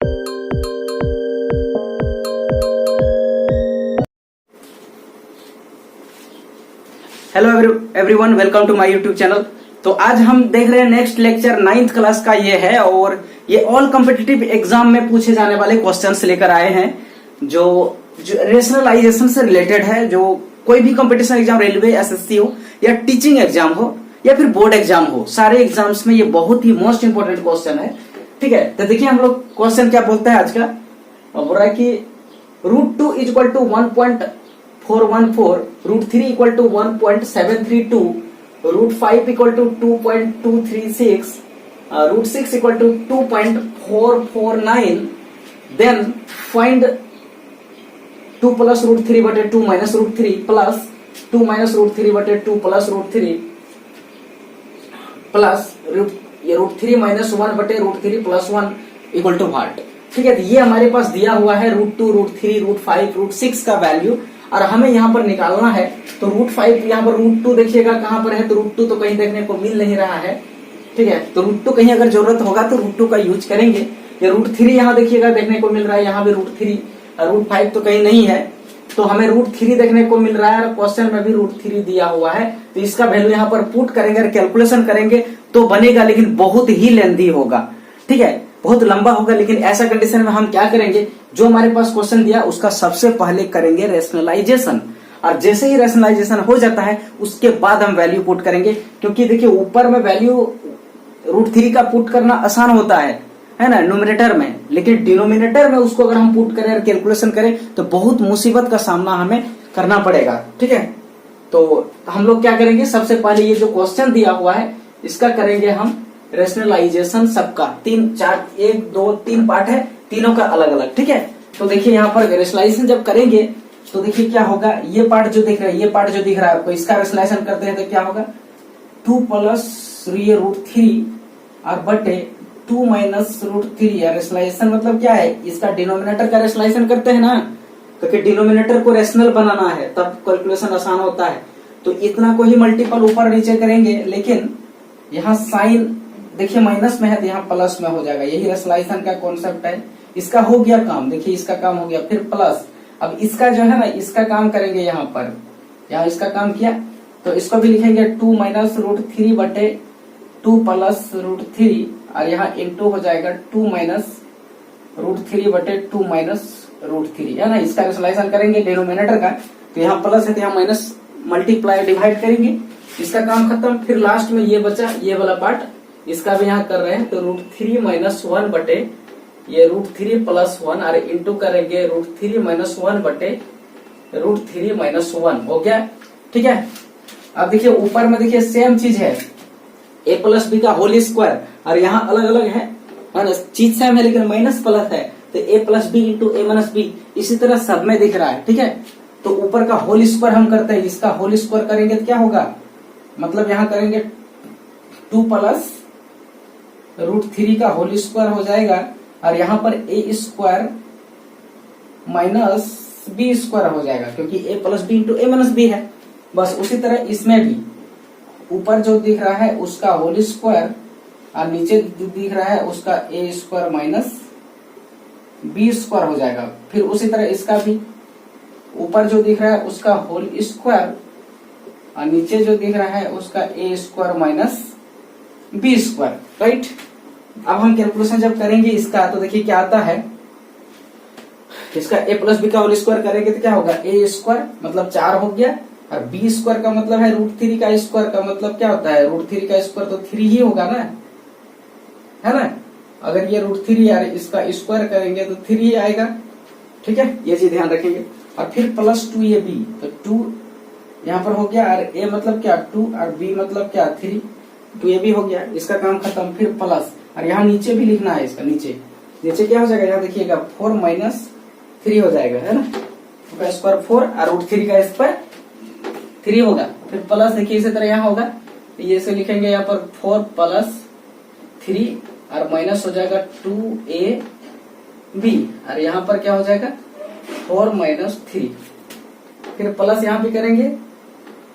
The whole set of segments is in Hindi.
Hello everyone, welcome to my YouTube channel. तो आज हम देख रहे हैं नेक्स्ट लेक्चर 9th क्लास का ये है और ये ऑल कॉम्पिटिटिव एग्जाम में पूछे जाने वाले क्वेश्चंस लेकर आए हैं जो रेशनलाइजेशन से रिलेटेड है। जो कोई भी कंपटीशन एग्जाम, रेलवे, एसएससी हो या टीचिंग एग्जाम हो या फिर बोर्ड एग्जाम हो, सारे एग्जाम्स में ये बहुत ही मोस्ट इंपोर्टेंट क्वेश्चन है। ठीक है, तो देखिए हम लोग क्वेश्चन क्या बोलते हैं आज का। बोल रहा है कि √2 = 1.414, √3 = 1.732, √5 = 2.236, √6 = 2.449। Then find 2 + √3/2 - √3 plus 2 - √3/2 plus √3 plus ये √3 - 1/√3 प्लस 1 इक्वल टू व्हाट। ठीक है, तो ये हमारे पास दिया हुआ है √2, √3, √5, √6 का वैल्यू और हमें यहाँ पर निकालना है। तो √5 यहाँ पर √2 देखिएगा कहाँ पर है, तो √2 तो कहीं देखने को मिल नहीं रहा है। ठीक है, तो √2 कहीं अगर जरूरत होगा तो √2 का यूज करेंगे। ये √3 यहाँ देखिएगा देखने को मिल रहा है, यहाँ भी √3, √5 तो कहीं नहीं है, तो हमें √3 देखने को मिल रहा है और क्वेश्चन में भी √3 दिया हुआ है। तो इसका वैल्यू यहाँ पर पुट करेंगे और कैलकुलेशन करेंगे तो बनेगा, लेकिन बहुत ही लेंथी होगा। ठीक है, बहुत लंबा होगा। लेकिन ऐसा कंडीशन में हम क्या करेंगे, जो हमारे पास क्वेश्चन दिया उसका सबसे पहले करेंगे रेशनलाइजेशन, और जैसे ही रेशनलाइजेशन हो जाता है उसके बाद हम वैल्यू पुट करेंगे। क्योंकि देखिए ऊपर में वैल्यू √3 का पुट करना आसान होता है ना, न्यूमरेटर में, लेकिन डिनोमिनेटर में उसको अगर हम पुट करें और कैलकुलेशन करें तो बहुत मुसीबत का सामना हमें करना पड़ेगा। ठीक है, तो हम लोग क्या करेंगे, सबसे पहले ये जो क्वेश्चन दिया हुआ है इसका करेंगे हम रेशनलाइजेशन सबका। 1 2 3 पार्ट है, तीनों का अलग अलग। ठीक है, तो देखिए यहाँ पर रेशनलाइजेशन जब करेंगे तो देखिए क्या होगा। ये पार्ट जो दिख रहा है, ये पार्ट जो दिख रहा है आपको, इसका रेशनलाइजेशन करते हैं तो क्या होगा, 2 + √3 और बटे 2 - √3। रेशनलाइजेशन मतलब क्या है, इसका डिनोमिनेटर का रेशनलाइजेशन करते हैं ना, क्योंकि डिनोमिनेटर को रेशनल बनाना है तब कैलकुलेशन आसान होता है। तो इतना को ही मल्टीपल ऊपर नीचे करेंगे, लेकिन यहाँ साइन देखिए माइनस में है तो यहाँ प्लस में हो जाएगा। यही रेशनलाइजेशन का कॉन्सेप्ट है। इसका हो गया काम, देखिए इसका काम हो गया, फिर प्लस। अब इसका जो है ना, इसका काम करेंगे यहाँ पर, यहाँ इसका काम किया तो इसको भी लिखेंगे 2 - √3/2 प्लस √3 और यहाँ इंटू हो जाएगा 2 - √3/2 √3 है ना। इसका रेशनलाइजेशन करेंगे डिनोमिनेटर का, तो यहाँ प्लस है तो यहाँ माइनस, मल्टीप्लाई डिवाइड करेंगे, इसका काम खत्म। फिर लास्ट में ये बचा, ये वाला पार्ट, इसका भी यहाँ कर रहे हैं तो √3 - 1 बटे ये √3 + 1 और इंटू करेंगे √3 - 1 बटे √3 - 1 हो गया। ठीक है, अब देखिए ऊपर में देखिए सेम चीज है, a + b का होल स्क्वायर, और यहाँ अलग अलग है ना, चीज सेम है लेकिन माइनस प्लस है, तो a + b × a - b इसी तरह सब में दिख रहा है। ठीक है, तो ऊपर का होल स्क्वायर हम करते हैं, इसका होल स्क्वायर करेंगे तो क्या होगा, मतलब यहाँ करेंगे 2 + √3 का होल स्क्वायर हो जाएगा और यहाँ पर a² - b² हो जाएगा, क्योंकि a + b × a - b है। बस उसी तरह इसमें भी ऊपर जो दिख रहा है उसका होल स्क्वायर और नीचे जो दिख रहा है उसका a² - b² हो जाएगा। फिर उसी तरह इसका भी ऊपर जो दिख रहा है उसका होल स्क्वायर और नीचे जो दिख रहा है उसका a² - b²। राइट, अब हम कैलकुलेशन जब करेंगे इसका तो देखिए क्या आता है, इसका a + b का होल स्क्वायर करेंगे तो क्या होगा, a² मतलब 4 हो गया और b² का मतलब है √3 का स्क्वायर, का मतलब क्या होता है, √3 का स्क्वायर तो 3 ही होगा ना, है ना। अगर ये √3 यार इसका स्क्वायर करेंगे तो 3 ही आएगा। ठीक है, ये चीज ध्यान रखेंगे। और फिर प्लस 2ab, तो 2 यहाँ पर हो गया और a मतलब क्या 2 और b मतलब क्या 3, 2ab हो गया, इसका काम खत्म। फिर प्लस और यहाँ नीचे भी लिखना है, इसका नीचे क्या हो जाएगा, यहाँ देखिएगा 4 - 3 हो जाएगा, है ना, उसका स्क्वायर 4 और √3 का स्क्वायर 3 होगा। फिर प्लस देखिए इसी तरह यहाँ होगा, ये से लिखेंगे यहाँ पर 4 + 3 और माइनस हो जाएगा 2ab और यहाँ पर क्या हो जाएगा 4 - 3। फिर प्लस यहाँ भी करेंगे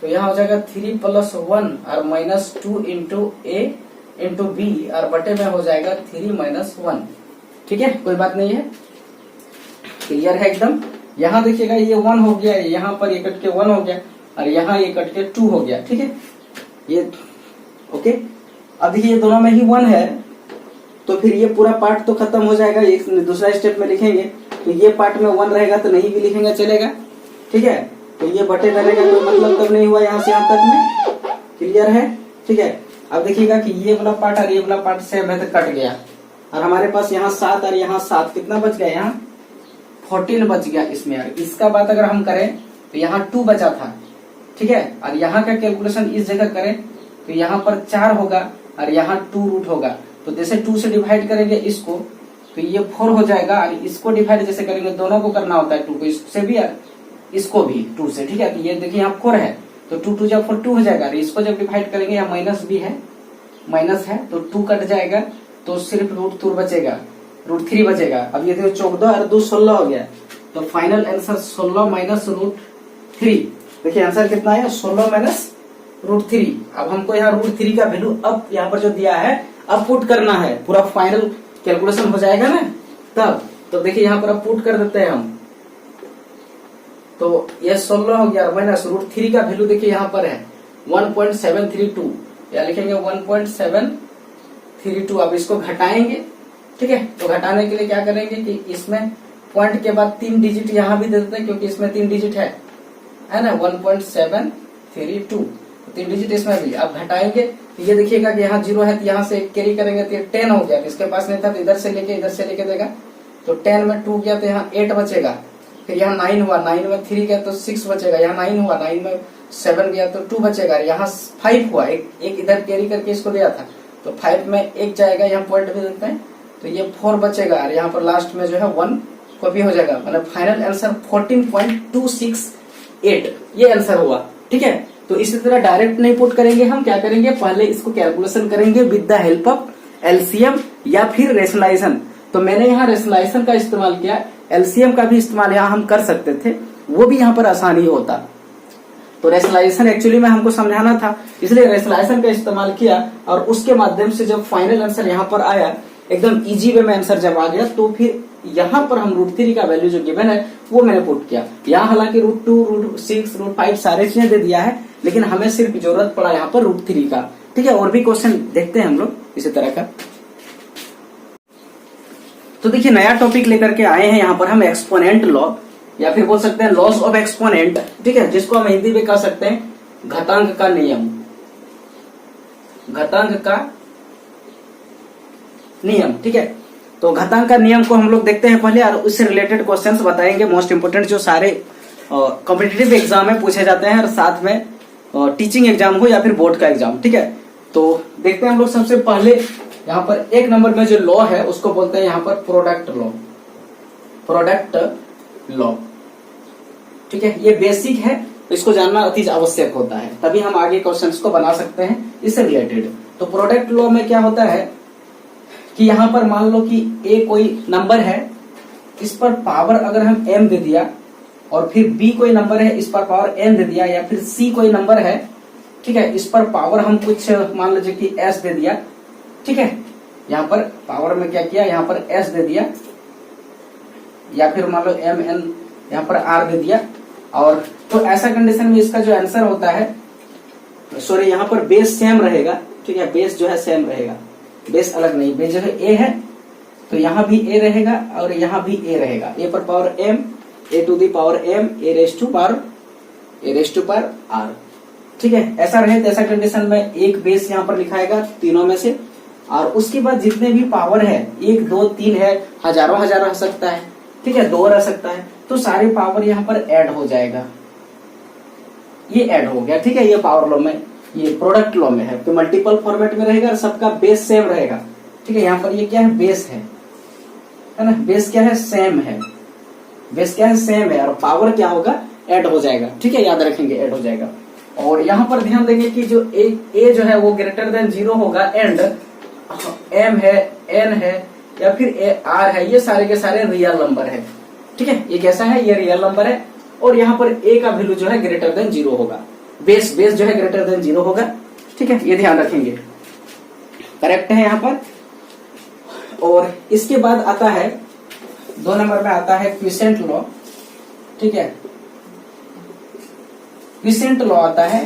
तो यहाँ हो जाएगा 3 + 1 और -2 × a × b और बटे में हो जाएगा 3 - 1। ठीक है, कोई बात नहीं है, क्लियर है एकदम। यहाँ देखिएगा ये 1 हो गया, यहाँ पर ये कट के 1 हो गया और यहाँ ये कट के 2 हो गया। ठीक है, ये ओके। अब देखिए ये दोनों में ही 1 है, तो फिर ये पूरा पार्ट तो खत्म हो जाएगा। एक दूसरा स्टेप में लिखेंगे तो ये पार्ट में 1 रहेगा तो नहीं भी लिखेंगे चलेगा। ठीक है, तो ये बटे रहेगा, कोई मतलब तब नहीं हुआ यहाँ से यहाँ तक में, क्लियर है। ठीक है, अब देखिएगा कि ये वाला पार्ट और ये वाला पार्ट सेम है तो कट गया और हमारे पास यहाँ 7 और यहाँ 7 कितना बच गया, यहाँ 14 बच गया इसमें। यार इसका बात अगर हम करें तो यहाँ 2 बचा था। ठीक है, और यहाँ का कैलकुलेशन इस जगह करें तो यहाँ पर 4 होगा और यहाँ 2 रूट होगा। तो जैसे 2 से डिवाइड करेंगे इसको तो ये 4 हो जाएगा और इसको डिवाइड जैसे करेंगे, दोनों को करना होता है 2 को, इससे भी इसको भी 2 से। ठीक है, तो ये देखिए यहाँ 4 है तो 2 2 जब 4 2 हो जाएगा। इसको जब डिवाइड करेंगे यहाँ माइनस भी है, माइनस है तो 2 कट जाएगा तो सिर्फ √2 बचेगा, √3 बचेगा। अब ये देखो 14 और 2 16 हो गया, तो फाइनल आंसर 16 माइनस √3। देखिए आंसर कितना है, 16 माइनस √3। अब हमको यहाँ √3 का वैल्यू अब यहाँ पर जो दिया है अब पुट करना है, पूरा फाइनल कैलकुलेशन हो जाएगा ना तब। तो देखिए यहाँ पर अब पुट कर देते हैं हम, तो ये 16 हो गया माइनस √3 का वैल्यू देखिए यहाँ पर है 1.732, या लिखेंगे 1.732। अब इसको घटाएंगे। ठीक है, तो घटाने के लिए क्या करेंगे कि इसमें पॉइंट के बाद 3 डिजिट यहाँ भी दे देते हैं क्योंकि इसमें 3 डिजिट है ना, 1.732 3 डिजिट इसमें भी। अब घटाएंगे तो ये देखिएगा कि यहाँ 0 है तो यहाँ से कैरी करेंगे तो 10 हो गया। इसके पास नहीं था तो इधर से लेके देगा, तो 10 में 2 गया तो यहाँ 8 बचेगा। फिर यहाँ 9 हुआ, 9 में 3 गया तो 6 बचेगा। यहाँ 9 हुआ, 9 में 7 गया तो 2 बचेगा। यहाँ 5 हुआ, एक इधर कैरी करके इसको दिया था तो 5 में 1 जाएगा, यहाँ पॉइंट भी देते हैं तो ये 4 बचेगा और यहाँ पर लास्ट में जो है 1 कॉपी हो जाएगा। मतलब फाइनल आंसर 14.268 ये आंसर हुआ। ठीक है, तो इसी तरह डायरेक्ट नहीं पुट करेंगे, हम क्या करेंगे पहले इसको कैलकुलेशन करेंगे with the help of LCM या फिर रेशनलाइजेशन। तो मैंने यहाँ रेशनलाइजेशन का इस्तेमाल किया, एलसीएम का भी इस्तेमाल यहाँ हम कर सकते थे, वो भी यहाँ पर आसानी होता। तो रेशनलाइजेशन एक्चुअली में हमको समझाना था, इसलिए रेशनलाइजेशन का इस्तेमाल किया और उसके माध्यम से जब फाइनल आंसर यहाँ पर आया एकदम इजी वे में आंसर जब आ गया तो फिर यहाँ पर हम √3 का वैल्यू जो गिवन है वो मैंने पुट किया। यहाँ हालांकि √2 √6 √5 सारे चीजें दे दिया है, लेकिन हमें सिर्फ जरूरत पड़ा यहाँ पर √3 का। ठीक है, और भी क्वेश्चन देखते हैं हम लोग इसी तरह का। तो देखिए नया टॉपिक लेकर के आए हैं यहाँ पर हम एक्सपोनेंट लॉ, या फिर बोल सकते हैं लॉस ऑफ एक्सपोनेंट। ठीक है, जिसको हम हिंदी में कह सकते हैं घातांक का नियम, घातांक का नियम। ठीक है, तो घातांक का नियम को हम लोग देखते हैं पहले और उससे रिलेटेड क्वेश्चंस बताएंगे, मोस्ट इंपोर्टेंट जो सारे कॉम्पिटिटिव एग्जाम में पूछे जाते हैं और साथ में टीचिंग एग्जाम हो या फिर बोर्ड का एग्जाम। ठीक है, तो देखते हैं हम लोग सबसे पहले यहाँ पर 1 नंबर में जो लॉ है उसको बोलते हैं यहाँ पर प्रोडक्ट लॉ, प्रोडक्ट लॉ। ठीक है, ये बेसिक है, इसको जानना अति आवश्यक होता है, तभी हम आगे क्वेश्चंस को बना सकते हैं इससे रिलेटेड। तो प्रोडक्ट लॉ में क्या होता है कि यहाँ पर मान लो कि a कोई नंबर है, इस पर पावर अगर हम m दे दिया और फिर b कोई नंबर है, इस पर पावर n दे दिया, या फिर c कोई नंबर है, ठीक है, इस पर पावर हम कुछ मान लीजिए कि s दे दिया। ठीक है, यहाँ पर पावर में क्या किया, यहाँ पर s दे दिया, या फिर मान लो m n यहाँ पर r दे दिया। और तो ऐसा कंडीशन में इसका जो आंसर होता है, सॉरी यहाँ पर बेस सेम रहेगा। ठीक है, बेस जो है सेम रहेगा, बेस अलग नहीं। बेस जो है a है तो यहाँ भी a रहेगा और यहाँ भी a रहेगा, a पर power m, a to the power m, a raise to power r। ठीक है, ऐसा रहे तो ऐसा कंडीशन में एक बेस यहाँ पर लिखाएगा तीनों में से, और उसके बाद जितने भी पावर है 1 2 3 है, हजारों हजार रह सकता है। ठीक है, 2 रह सकता है, तो सारे पावर यहाँ पर ऐड हो जाएगा, ये ऐड हो गया। ठीक है, ये पावर लॉ में, ये प्रोडक्ट लॉ में है तो मल्टीपल फॉर्मेट में रहेगा और सबका बेस सेम रहेगा। ठीक है, यहाँ पर ये क्या है, बेस है ना, बेस क्या है, सेम है, बेस क्या है, सेम है, और पावर क्या होगा, ऐड हो जाएगा। ठीक है, याद रखेंगे ऐड हो जाएगा। और यहाँ पर ध्यान देंगे कि जो a जो है वो ग्रेटर देन 0 होगा, एंड m है, n है, या फिर r है, ये सारे के सारे रियल नंबर है। ठीक है, ये कैसा है, ये रियल नंबर है। और यहाँ पर a का वैल्यू जो है ग्रेटर देन 0 होगा, बेस जो है ग्रेटर देन 0 होगा। ठीक है, ये ध्यान रखेंगे, करेक्ट है यहाँ पर। और इसके बाद आता है 2 नंबर में आता है क्विसेंट लॉ। ठीक है, क्विसेंट लॉ आता है।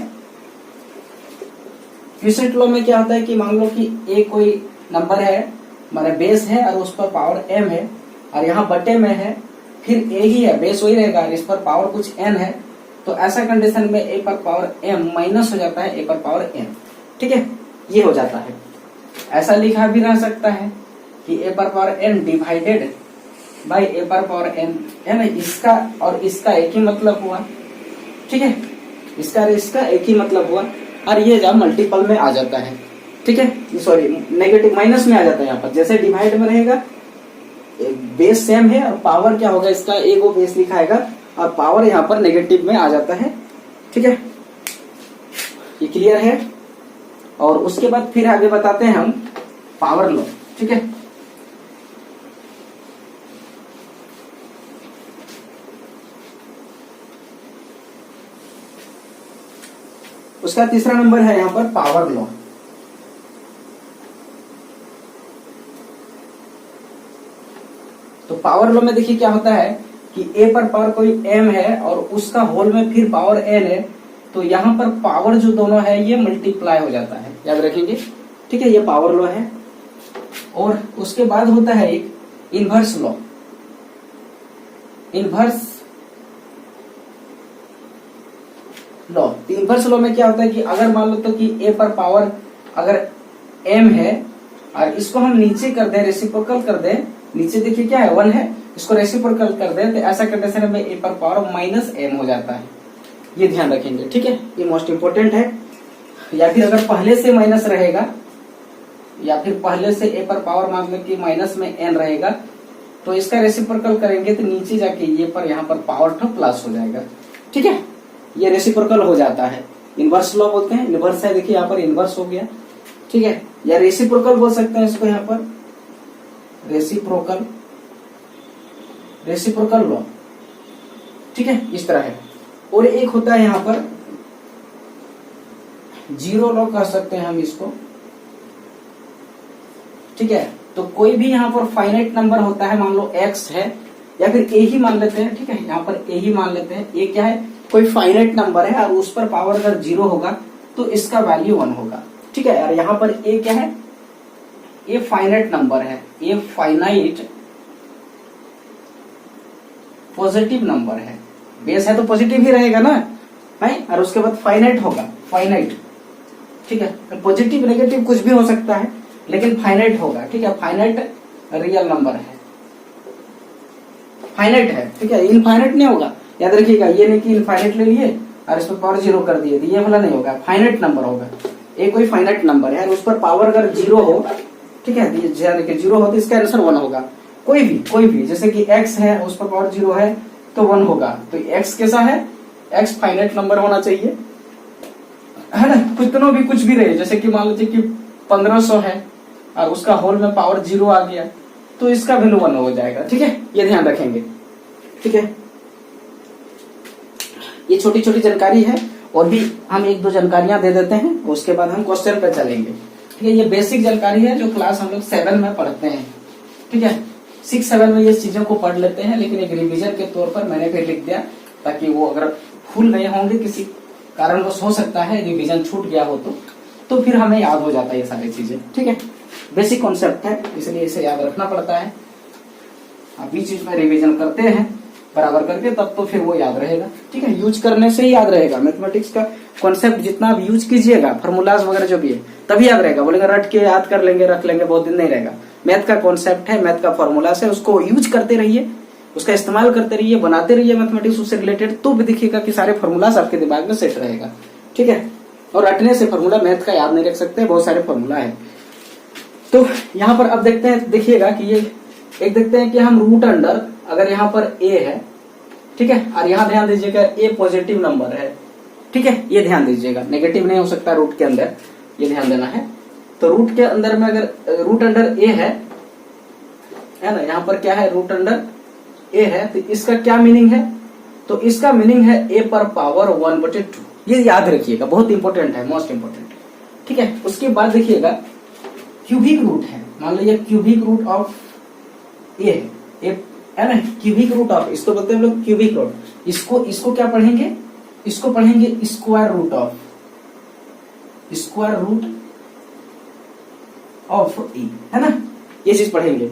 क्विसेंट लॉ में क्या होता है कि मान लो कि ए कोई नंबर है, माने बेस है और उस पर पावर m है, और यहाँ बटे में है, फिर a ही है, बेस वही रहेगा, इस पर पावर कुछ n है, तो ऐसा कंडीशन में a पर पावर m माइनस हो जाता है a पर पावर n। ठीक है, ये हो जाता है। ऐसा लिखा भी रह सकता है कि a पर power n divided by a पर पावर n, है ना, इसका और इसका एक ही मतलब हुआ। ठीक है, इसका और इसका एक ही मतलब हुआ, और ये जब मल्टीपल में आ जाता है, ठीक है, सॉरी नेगेटिव माइनस में आ जाता है। यहाँ पर जैसे डिवाइड में रहेगा, बेस सेम है और पावर क्या होगा, इसका एक वो बेस लिखाएगा और पावर यहाँ पर नेगेटिव में आ जाता है। ठीक है, ये क्लियर है। और उसके बाद फिर आगे बताते हैं हम पावर लॉ। ठीक है, उसका तीसरा नंबर है यहाँ पर पावर लॉ। तो पावर लॉ में देखिए क्या होता है कि a पर पावर कोई m है और उसका होल में फिर पावर n है, तो यहाँ पर पावर जो दोनों है ये मल्टीप्लाई हो जाता है, याद रखेंगे। ठीक है, ये पावर लॉ है। और उसके बाद होता है एक इनवर्स लॉ। इनवर्स लॉ, तो इनवर्स लॉ में क्या होता है कि अगर मान लो तो कि a पर पावर अगर m है और इसको हम नीचे कर दें, रेसिप्रोकल कर दें, नीचे देखिए क्या है 1 है, इसको रेसिप्रोकल कर दें, तो ऐसा कंडीशन में a पर पावर माइनस m हो जाता है। ये ध्यान रखेंगे। ठीक है, ये मोस्ट इंपोर्टेंट है। या फिर अगर पहले से माइनस रहेगा, या फिर पहले से a पर पावर मान लो कि माइनस में n रहेगा, तो इसका रेसिप्रोकल करेंगे तो नीचे जाके ये पर यहाँ पर पावर तो प्लस हो जाएगा। ठीक है, ये रेसिप्रोकल हो जाता है, इनवर्स लॉ बोलते हैं। इनवर्स है, देखिए यहाँ पर इनवर्स हो गया। ठीक है, या रेसिप्रोकल बोल सकते हैं इसको, यहाँ पर रेसिप्रोकल, रेसिप्रोकल लॉ। ठीक है, इस तरह है। और एक होता है यहाँ पर जीरो लॉ कह सकते हैं हम इसको। ठीक है, तो कोई भी यहाँ पर फाइनाइट नंबर होता है, मान लो x है या फिर a ही मान लेते हैं। ठीक है, यहाँ पर a ही मान लेते हैं। a क्या है, कोई फाइनाइट नंबर है और उस पर पावर अगर 0 होगा तो इसका वैल्यू 1 होगा। ठीक है, और यहाँ पर a क्या है, a फाइनाइट नंबर है, a फाइनाइट पॉजिटिव नंबर है। बेस है तो पॉजिटिव ही रहेगा ना, है, और उसके बाद फाइनाइट होगा, फाइनाइट। ठीक है, पॉजिटिव नेगेटिव कुछ भी हो सकता है, लेकिन फाइनाइट होगा। ठीक है, फाइनाइट रियल नंबर है, फाइनाइट है। ठीक है, इनफाइनाइट नहीं होगा, याद रखिएगा। ये नहीं कि इनफाइनाइट ले लिए और इस पर पावर 0 कर दिए, तो ये वाला नहीं होगा, फाइनाइट नंबर होगा। एक कोई फाइनाइट नंबर है और उस पर पावर अगर 0 हो, ठीक है, 0 हो तो इसका आंसर 1 होगा। कोई भी जैसे कि x है, उस पर पावर 0 है तो 1 होगा। तो x कैसा है, x फाइनाइट नंबर होना चाहिए, है ना। कितनों भी कुछ भी रहे, जैसे कि मान लीजिए कि 1500 है और उसका होल में पावर 0 आ गया, तो इसका वैल्यू 1 हो जाएगा। ठीक है, ये ध्यान रखेंगे। ठीक है, ये छोटी छोटी जानकारी है, और भी हम 1-2 जानकारियां दे देते हैं, उसके बाद हम क्वेश्चन पे चलेंगे। ठीक है, ये बेसिक जानकारी है जो क्लास हम लोग 7 में पढ़ते हैं। ठीक है, 6-7 में ये चीजों को पढ़ लेते हैं, लेकिन एक रिवीजन के तौर पर मैंने फिर लिख दिया, ताकि वो अगर भूल गए होंगे, किसी कारणवश हो सकता है रिवीजन छूट गया हो तो फिर हमें याद हो जाता है ये सारी चीजें। ठीक है, बेसिक कॉन्सेप्ट है, इसलिए इसे याद रखना पड़ता है। आप बीच बीच में रिवीजन करते हैं बराबर करके, तब तो फिर वो याद रहेगा। ठीक है, यूज करने से ही याद रहेगा। मैथमेटिक्स का कॉन्सेप्ट जितना आप यूज कीजिएगा, फार्मूलाज वगैरह जो भी है, तभी याद रहेगा। बोलेंगे रट के याद कर लेंगे, रख लेंगे, बहुत दिन नहीं रहेगा। मैथ का कॉन्सेप्ट है, मैथ का फॉर्मूलाज है, उसको यूज करते रहिए, उसका इस्तेमाल करते रहिए, बनाते रहिए मैथमेटिक्स उससे रिलेटेड, तो भी दिखेगा कि सारे फॉर्मूलाज आपके दिमाग में सेट रहेगा। ठीक है, और रटने से फॉर्मूला मैथ का याद नहीं रख सकते, बहुत सारे फॉर्मूला है। तो यहाँ पर अब देखते हैं, देखिएगा कि ये एक देखते हैं कि हम रूट अंडर, अगर यहाँ पर a है, ठीक है, और यहाँ ध्यान दीजिएगा a पॉजिटिव नंबर है। ठीक है, ये ध्यान दीजिएगा, नेगेटिव नहीं हो सकता रूट के अंदर, ये ध्यान देना है। तो रूट के अंदर में अगर रूट अंडर a है ना, यहाँ पर क्या है, रूट अंडर a है, तो इसका क्या मीनिंग है, तो इसका मीनिंग है a पर पावर 1/2। ये याद रखिएगा, बहुत इंपॉर्टेंट है, मोस्ट इंपॉर्टेंट। ठीक है, उसके बाद देखिएगा क्यूबिक रूट है, मान लो ये क्यूबिक रूट ऑफ ए है ना, क्यूबिक रूट ऑफ, इसको बोलते हैं हम लोग क्यूबिक रूट। इसको क्या पढ़ेंगे, इसको पढ़ेंगे स्क्वायर रूट ऑफ ई, है ना, ये चीज पढ़ेंगे।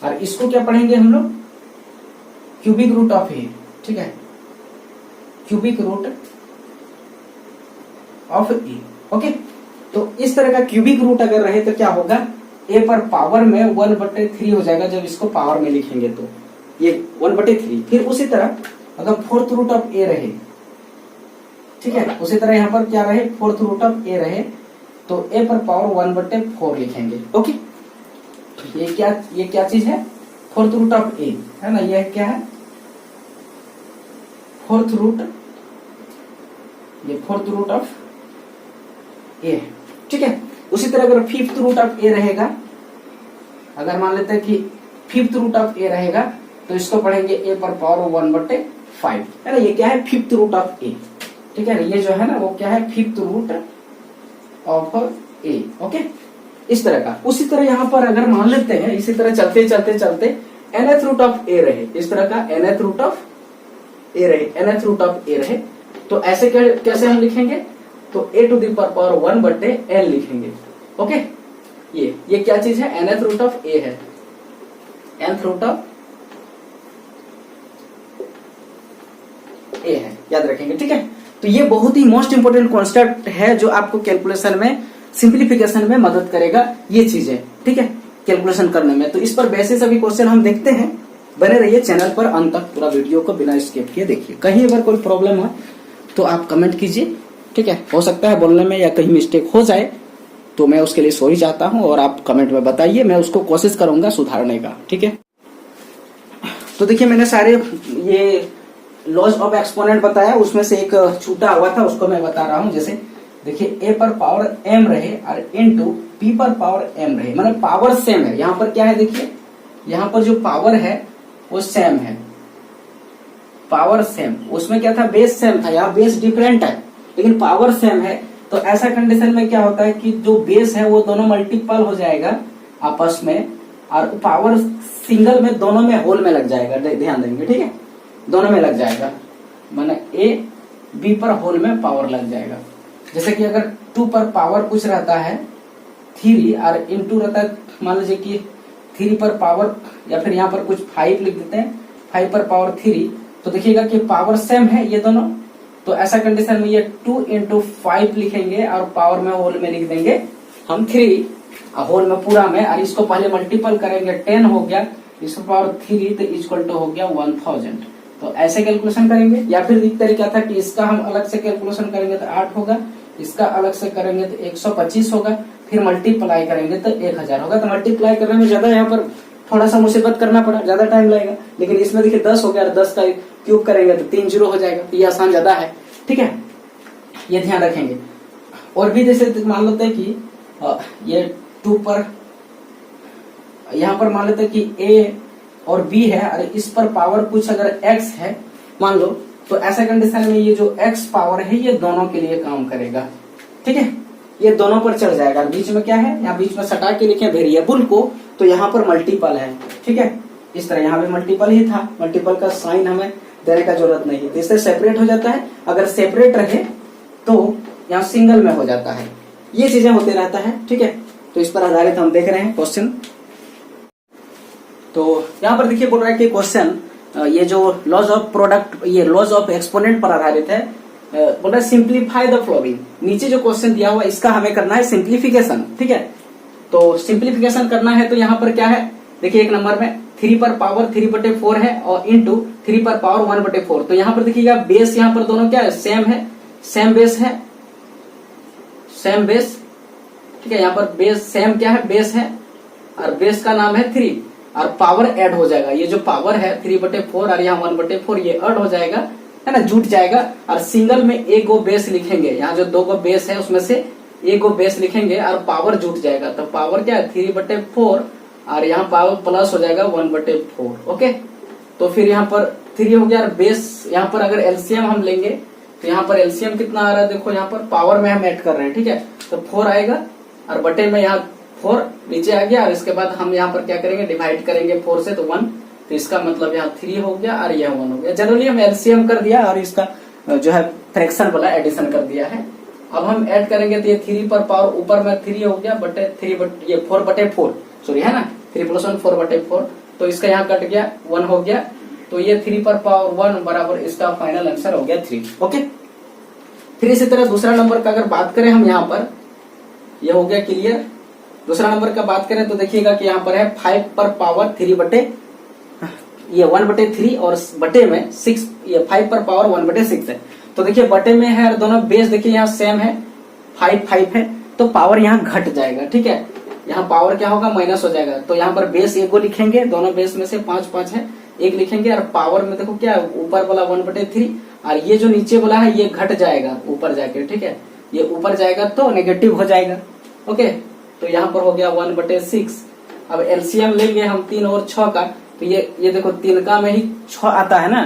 और इसको क्या पढ़ेंगे हम लोग, क्यूबिक रूट ऑफ ए, ठीक है, cubic root of E. Okay, तो इस तरह का क्यूबिक रूट अगर रहे तो क्या होगा, ए पर पावर में 1/3 हो जाएगा जब इसको पावर में लिखेंगे तो ये 1/3। फिर उसी तरह अगर फोर्थ रूट ऑफ ए रहे, ठीक है, उसी तरह यहाँ पर क्या रहे, फोर्थ रूट ऑफ ए रहे तो ए पर पावर 1/4 लिखेंगे। ओके, ये क्या चीज है, फोर्थ रूट ऑफ ए, है ना, ये क्या है, फोर्थ रूट, ये फोर्थ रूट ऑफ ए, ठीक है। उसी तरह अगर फिफ्थ रूट ऑफ ए रहेगा, अगर मान लेते हैं कि फिफ्थ रूट ऑफ ए रहेगा तो इसको पढ़ेंगे ए पर पावर 1/5, है ना, ये क्या है, फिफ्थ रूट ऑफ ए, ठीक है, ये जो है ना वो क्या है, fifth root of A. Okay, इस तरह का। उसी तरह यहाँ पर अगर मान लेते हैं, इसी तरह चलते चलते चलते nth रूट ऑफ ए रहे, इस तरह का nth रूट ऑफ ए रहे, तो ऐसे कैसे हम लिखेंगे, तो a to the power 1/l लिखेंगे। ओके, ये क्या चीज है, nth रूट ऑफ a है, nth रूट ऑफ a है, याद रखेंगे, ठीक है। तो ये बहुत ही मोस्ट इंपोर्टेंट कॉन्सेप्ट है जो आपको कैलकुलेशन में, सिंप्लीफिकेशन में मदद करेगा, ये चीज है, ठीक है, कैलकुलेशन करने में। तो इस पर बेसिस अभी क्वेश्चन हम देखते हैं, बने रहिए चैनल पर, अंत तक पूरा वीडियो को बिना स्किप किए देखिए। कहीं अगर कोई प्रॉब्लम है तो आप कमेंट कीजिए, ठीक है, हो सकता है बोलने में या कहीं मिस्टेक हो जाए तो मैं उसके लिए सॉरी चाहता हूं, और आप कमेंट में बताइए, मैं उसको कोशिश करूंगा सुधारने का, ठीक है। तो देखिए मैंने सारे ये लॉज ऑफ एक्सपोनेंट बताया, उसमें से एक छूटा हुआ था उसको मैं बता रहा हूं। जैसे देखिए ए पर पावर m रहे और इनटू p पर पावर m रहे, मतलब पावर सेम है। यहाँ पर क्या है, देखिए यहाँ पर जो पावर है वो सेम है, पावर सेम, उसमें क्या था, बेस सेम था, यहाँ बेस डिफरेंट है लेकिन पावर सेम है। तो ऐसा कंडीशन में क्या होता है कि जो बेस है वो दोनों मल्टीपल हो जाएगा आपस में, और पावर सिंगल में दोनों में होल में लग जाएगा, ध्यान देंगे, ठीक है, दोनों में लग जाएगा, माने ए बी पर होल में पावर लग जाएगा। जैसे कि अगर 2 पर पावर कुछ रहता है 3 और इनटू रहता है, मान लीजिए कि 3 पर पावर, या फिर यहाँ पर कुछ 5 लिख देते हैं, 5 पर पावर 3, तो देखिएगा कि पावर सेम है ये दोनों। तो ऐसा कंडीशन में ये 2 × 5 लिखेंगे और पावर में होल में लिख देंगे हम 3, होल में पूरा में, और इसको पहले मल्टीपल करेंगे, 10 हो गया, इसको पावर 3 तो इक्वल टू हो गया 1000। तो ऐसे कैलकुलेशन करेंगे। या फिर एक तरीका था कि इसका हम अलग से कैलकुलेशन करेंगे तो 8 होगा, इसका अलग से करेंगे तो 125 होगा, फिर मल्टीप्लाई करेंगे तो 1000 होगा। तो मल्टीप्लाई करने में ज्यादा यहाँ पर थोड़ा सा मुसीबत करना पड़ा, ज्यादा टाइम लगेगा, लेकिन इसमें देखिए 10 हो गया, 10 का क्यूब करेंगे तो 3 0 हो जाएगा, तो ये आसान ज्यादा है, ठीक है, ये ध्यान रखेंगे। और भी जैसे मान लेते हैं कि ये 2 पर, यहाँ पर मान लेते हैं कि a और b है, और इस पर पावर कुछ अगर x है मान लो, तो ऐसा कंडीशन में ये जो x पावर है ये दोनों के लिए काम करेगा, ठीक है, ये दोनों पर चढ़ जाएगा। बीच में क्या है, यहाँ बीच में सटा के लिखे वेरिएबल को, तो यहाँ पर मल्टीपल है, ठीक है, इस तरह यहाँ पे मल्टीपल ही था, मल्टीपल का साइन हमें देने का जरूरत नहीं है, तो इससे सेपरेट हो जाता है। अगर सेपरेट रहे तो यहाँ सिंगल में हो जाता है, ये चीजें होते रहता है, ठीक है। तो इस पर आधारित हम देख रहे हैं क्वेश्चन। तो यहाँ पर देखिए बोल रहा है कि क्वेश्चन, ये जो लॉज ऑफ प्रोडक्ट, ये लॉज ऑफ एक्सपोनेंट पर आधारित है, बोल रहा है सिंप्लीफाई द फ्लोइंग। नीचे जो क्वेश्चन दिया हुआ इसका हमें करना है सिंप्लीफिकेशन, ठीक है। तो सिंप्लीफिकेशन करना है तो यहाँ पर क्या है, देखिए एक नंबर में 3 पर पावर 3/4 है और इनटू 3 पर पावर 1/4। तो यहाँ पर देखिएगा बेस यहाँ पर दोनों क्या है, सेम है, सेम बेस है, सेम बेस, ठीक है। यहाँ पर बेस सेम क्या है, बेस है, और बेस का नाम है 3, और पावर ऐड हो जाएगा, ये जो पावर है 3/4 और यहाँ 1/4 ये ऐड हो जाएगा, है ना, जुट जाएगा। और सिंगल में एक गो बेस लिखेंगे, यहाँ जो 2 गो बेस है उसमें से एक गो बेस लिखेंगे और पावर जुट जाएगा। तो पावर क्या है 3/4 और यहाँ पावर प्लस हो जाएगा 1/4। ओके, तो फिर यहाँ पर 3 हो गया, और बेस यहाँ पर अगर एलसीएम हम लेंगे तो यहाँ पर एलसीएम कितना आ रहा है, देखो यहाँ पर पावर में हम ऐड कर रहे हैं, ठीक है, तो 4 आएगा, और बटे में यहाँ 4 नीचे आ गया और इसके बाद हम यहाँ पर क्या करेंगे, डिवाइड करेंगे 4 से तो 1, तो इसका मतलब यहाँ 3 हो गया और यह 1 हो गया। जनरली हम एलसीएम कर दिया और इसका जो है फ्रैक्शन वाला एडिशन कर दिया है। अब हम ऐड करेंगे तो ये 3 पर पावर ऊपर में 3 हो गया बटे 3 ये 4/4 सॉरी है ना, 3 + 1 4/4, तो इसका यहाँ कट गया 1 हो गया, तो ये 3 पर पावर 1 बराबर इसका फाइनल आंसर हो गया 3। ओके, फिर इसी तरह दूसरा नंबर का अगर बात करें हम यहाँ पर, ये हो गया क्लियर। दूसरा नंबर का बात करें तो देखिएगा कि यहाँ पर है 5 पर पावर 3 बटे ये 1/3 और बटे में 6, ये 5 पर पावर 1/6 है। तो देखिए बटे में है और दोनों बेस देखिए यहाँ सेम है, 5 5 है, तो पावर यहाँ घट जाएगा। ठीक है, यहाँ पावर क्या होगा, माइनस हो जाएगा। तो यहाँ पर बेस 1 को लिखेंगे, दोनों बेस में से 5 5 है, 1 लिखेंगे और पावर में देखो क्या ऊपर वाला 1/3 और ये जो नीचे वाला है ये घट जाएगा ऊपर जाके। ठीक है, ये ऊपर जाएगा तो नेगेटिव हो जाएगा। ओके, तो यहाँ पर हो गया 1/6। अब एलसीएम लेंगे हम 3 और 6 का, तो ये देखो 3 का में ही 6 आता है ना,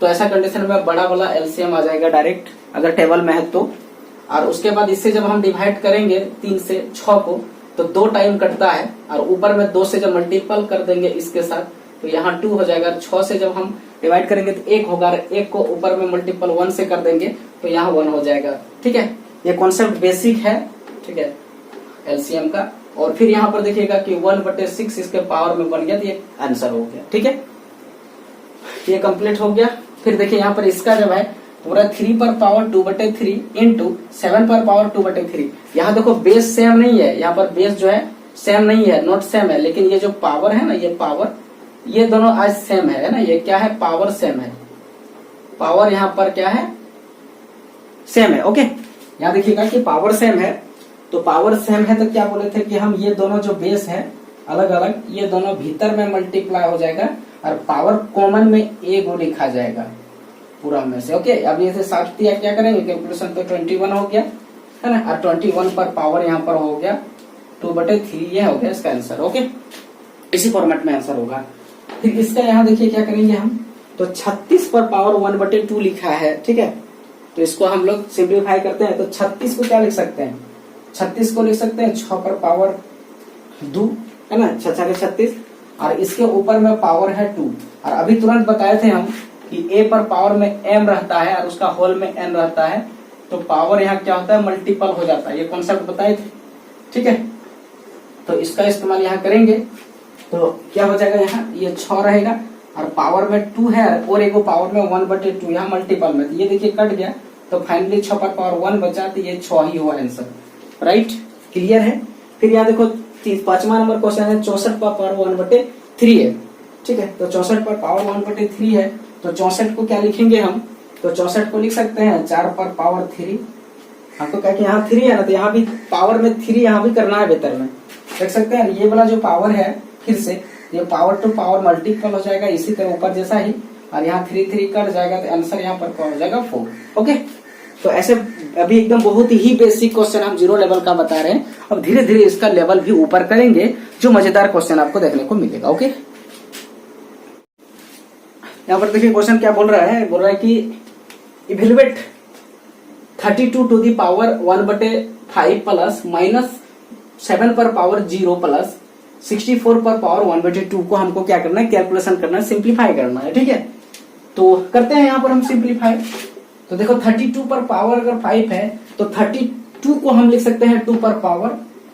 तो ऐसा कंडीशन में बड़ा वाला एलसीएम आ जाएगा डायरेक्ट अगर टेबल में है तो। और उसके बाद इससे जब हम डिवाइड करेंगे 3 से 6 को तो 2 टाइम कटता है और ऊपर में 2 से जब मल्टीपल कर देंगे इसके साथ तो यहाँ 2 हो जाएगा। 6 से जब हम डिवाइड करेंगे तो 1 होगा, 1 को ऊपर में मल्टीपल 1 से कर देंगे तो यहाँ 1 हो जाएगा। ठीक है, ये कॉन्सेप्ट बेसिक है। ठीक है, एलसीएम का। और फिर यहाँ पर देखिएगा कि 1/6 इसके पावर में बन गया, तो ये आंसर हो गया। ठीक है, ये कंप्लीट हो गया। फिर देखिए यहाँ पर इसका जब है पूरा 3 पर पावर 2/3 इंटू 7 पर पावर 2/3। यहाँ देखो बेस सेम नहीं है, यहाँ पर बेस जो है सेम नहीं है, नॉट सेम है, लेकिन ये जो पावर है ना, ये पावर ये दोनों आज सेम है ना, ये क्या है, पावर सेम है, पावर यहाँ पर क्या है, सेम है। ओके, यहाँ देखिएगा कि पावर सेम है, तो पावर सेम है तो क्या बोले थे कि हम ये दोनों जो बेस है अलग अलग, ये दोनों भीतर में मल्टीप्लाई हो जाएगा और पावर कॉमन में ए को लिखा जाएगा पूरा में से। ओके, अब ये से 7 दिया क्या करेंगे कैलकुलेशन, तो 21 हो गया है ना, और 21 पर पावर यहाँ पर हो गया 2/3, ये हो गया इसका आंसर। ओके, इसी फॉर्मेट में आंसर होगा। फिर इसका यहाँ देखिए क्या करेंगे हम, तो 36 पर पावर 1/2 लिखा है। ठीक है, तो इसको हम लोग सिंप्लीफाई करते हैं, तो 36 को क्या लिख सकते हैं, 36 को लिख सकते हैं 6 पर पावर 2 है ना, 6 6 36, और इसके ऊपर में पावर है 2। और अभी तुरंत बताए थे हम कि ए पर पावर में m रहता है और उसका होल में n रहता है, तो पावर यहाँ क्या होता है, मल्टीपल हो जाता है, ये कॉन्सेप्ट बताए थे। ठीक है, तो इसका इस्तेमाल यहाँ करेंगे तो क्या हो जाएगा, यहाँ ये 6 रहेगा और पावर में 2 है और एक पावर में 1/2, यहाँ मल्टीपल में, ये देखिए कट गया, तो फाइनली 6 पर पावर 1 बचा, तो ये 6 ही हुआ आंसर। राइट, क्लियर है। फिर यहाँ देखो 5वां नंबर क्वेश्चन है 64 पर पावर 1/3 है। ठीक है, तो 64 पर पावर 1/3 है, तो 64 को क्या लिखेंगे हम, तो 64 को लिख सकते हैं 4 पर पावर 3। आपको क्या कि यहाँ 3 है ना, तो यहाँ भी पावर में 3 यहाँ भी करना है भीतर में, देख सकते हैं। ये वाला जो पावर है फिर से ये पावर टू पावर मल्टीपल हो जाएगा इसी तरह ऊपर जैसा ही, और यहाँ 3 3 कट जाएगा, तो आंसर यहाँ पर क्या हो जाएगा 4। ओके, तो ऐसे अभी एकदम बहुत ही बेसिक क्वेश्चन हम 0 लेवल का बता रहे हैं। अब धीरे धीरे इसका लेवल भी ऊपर करेंगे, जो मजेदार क्वेश्चन आपको देखने को मिलेगा। ओके, यहाँ पर देखिए क्वेश्चन क्या बोल रहा है, बोल रहा है कि evaluate 32 to the power 1/5 plus -7 पर पावर 0 प्लस 64 पर पावर 1/2 को हमको क्या करना है, कैलकुलेशन करना है, सिंप्लीफाई करना है। ठीक है, तो करते हैं यहाँ पर हम सिंप्लीफाई। तो देखो 32 पर पावर अगर 5 है तो 32 को हम लिख सकते हैं 2 पर पावर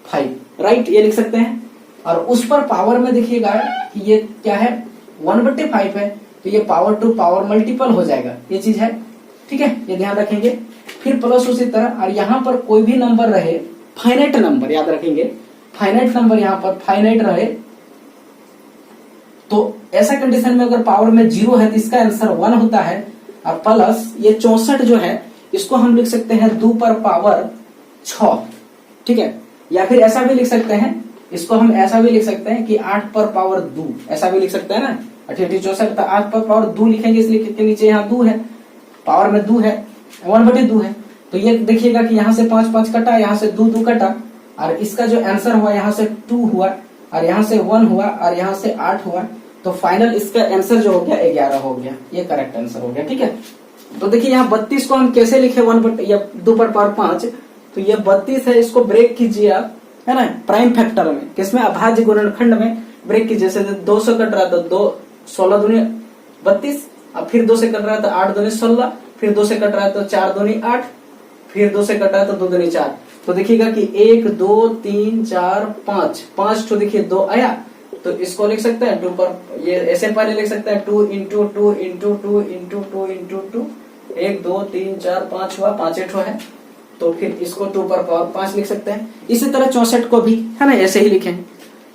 5, राइट, ये लिख सकते हैं। और उस पर पावर में देखिएगा कि ये क्या है 1/5 है, तो ये पावर टू पावर मल्टीपल हो जाएगा, ये चीज है। ठीक है, ये ध्यान रखेंगे। फिर प्लस उसी तरह, और यहाँ पर कोई भी नंबर रहे, फाइनाइट नंबर याद रखेंगे, फाइनाइट नंबर यहाँ पर फाइनाइट रहे, तो ऐसा कंडीशन में अगर पावर में 0 है तो इसका आंसर 1 होता है। और प्लस ये 64 जो है इसको हम लिख सकते हैं 2 पर पावर 6। ठीक है, या फिर ऐसा भी लिख सकते हैं, इसको हम ऐसा भी लिख सकते हैं कि 8 पर पावर 2, ऐसा भी लिख सकते हैं ना, 64 तो 8 पर पावर 2 लिखेंगे, इसलिए कितने नीचे यहाँ 2 है, पावर में 2 है, 1/2 है। तो ये देखिएगा कि यहाँ से 5 5 कटा, यहाँ से 2 2 कटा, और इसका जो आंसर हुआ यहाँ से 2 हुआ, और यहाँ से 1 हुआ, और यहाँ से 8 हुआ, तो फाइनल इसका आंसर जो हो गया 11 हो गया, ये करेक्ट आंसर हो गया। ठीक है, तो देखिए यहाँ 32 को हम कैसे लिखे, 2 पर पावर 5, तो ये 32 है, इसको ब्रेक कीजिए आप, है ना, प्राइम फैक्टर में, किसमें, अभाज्य गुणनखंड में ब्रेक की, जैसे 2 से कट रहा है तो 2 16 दूनी 32, अब फिर 2 से कट रहा है तो 8 दूनी 16, फिर 2 से कट रहा है तो 4 दूनी 8, फिर 2 से कट रहा है तो 2 दूनी 4। तो देखिएगा कि 1 2 3 4 5 तो देखिए 2 आया, तो इसको लिख सकते हैं 2 पर, ये ऐसे पहले लिख सकते हैं 2 इंटू 2 इंटू 2 इंटू 2 इंटू 2, 1 2 3 4 5 हुआ, 5 है, तो फिर इसको 2 पर पावर 5 लिख सकते हैं। इसी तरह 64 को भी, है ना, ऐसे ही लिखें।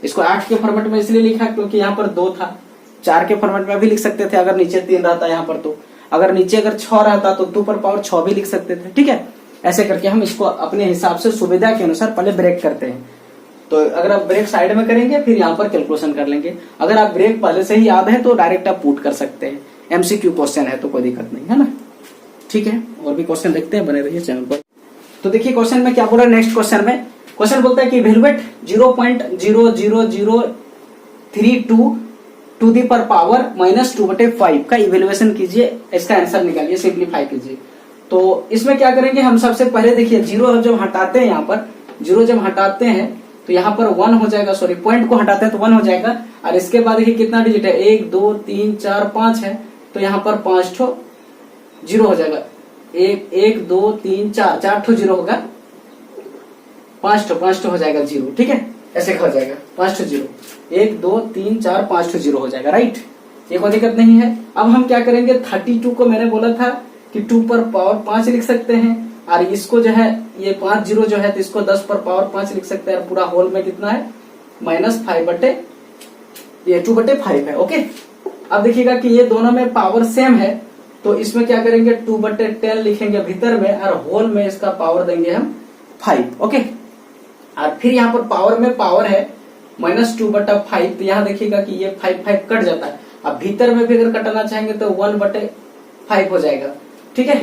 इसको 8 के फॉर्मेट में इसलिए लिखा क्योंकि यहाँ पर 2 था, 4 के फॉर्मेट में भी लिख सकते थे अगर नीचे 3 रहता यहाँ पर, तो अगर नीचे अगर 6 रहता तो 2 पर पावर 6 भी लिख सकते थे। ठीक है, ऐसे करके हम इसको अपने हिसाब से सुविधा के अनुसार पहले ब्रेक करते हैं। तो अगर आप ब्रेक साइड में करेंगे फिर यहाँ पर कैलकुलेशन कर लेंगे, अगर आप ब्रेक पहले से ही याद है तो डायरेक्ट आप पुट कर सकते हैं। एमसीक्यू क्वेश्चन है तो कोई दिक्कत नहीं, है ना। ठीक है, और भी क्वेश्चन देखते हैं, बने रहिए चैनल पर। तो देखिए क्वेश्चन में क्या बोला, नेक्स्ट क्वेश्चन में क्वेश्चन बोलता है कि इवैल्यूएट 0.00032 टू दी पर पावर -2/5 का इवेल्युएशन कीजिए, इसका आंसर निकालिए, सिंप्लीफाई कीजिए। तो इसमें क्या करेंगे हम, सबसे पहले देखिए 0 जब हटाते हैं, यहाँ पर 0 जब हटाते हैं तो यहाँ पर 1 हो जाएगा, सॉरी पॉइंट को हटाते हैं तो 1 हो जाएगा, और इसके बाद देखिए कितना डिजिट है, 1 2 3 4 5 है, तो यहाँ पर 5 ठो 0 हो जाएगा, 1 2 3 4 ठो 0 होगा, 5 ठो हो जाएगा 0। ठीक है, ऐसे हो जाएगा 5 ठो 0, 1 2 3 4 5 ठो 0 हो जाएगा, राइट, ये कोई दिक्कत नहीं है। अब हम क्या करेंगे, 32 को मैंने बोला था कि 2 पर पावर 5 लिख सकते हैं, और इसको जो है ये 5 0 जो है तो इसको 10 पर पावर 5 लिख सकते हैं, और पूरा होल में कितना है -2/5 है। ओके, अब देखिएगा कि ये दोनों में पावर सेम है, तो इसमें क्या करेंगे 2/10 लिखेंगे भीतर में, और होल में इसका पावर देंगे हम 5। ओके, और फिर यहाँ पर पावर में पावर है -2/5, तो यहाँ देखिएगा कि ये 5 कट जाता है। अब भीतर में भी अगर कटाना चाहेंगे तो 1/5 हो जाएगा। ठीक है,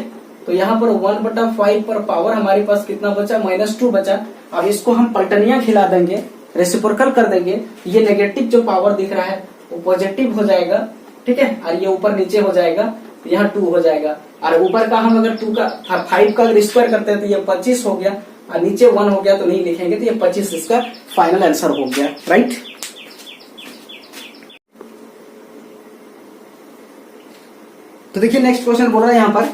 तो यहाँ पर 1/5 पर पावर हमारे पास कितना बचा, -2 बचा। अब इसको हम पलटनिया खिला देंगे, रेसिप्रोकल कर देंगे, ये नेगेटिव जो पावर दिख रहा है वो पॉजिटिव हो जाएगा। ठीक है, और ये ऊपर नीचे हो जाएगा, तो यहाँ 2 हो जाएगा, और ऊपर का हम अगर 5 का अगर स्क्वायर करते हैं तो ये 25 हो गया, और नीचे 1 हो गया तो नहीं लिखेंगे, तो ये 25 इसका फाइनल आंसर हो गया, राइट। तो देखिए नेक्स्ट क्वेश्चन बोल रहा है यहाँ पर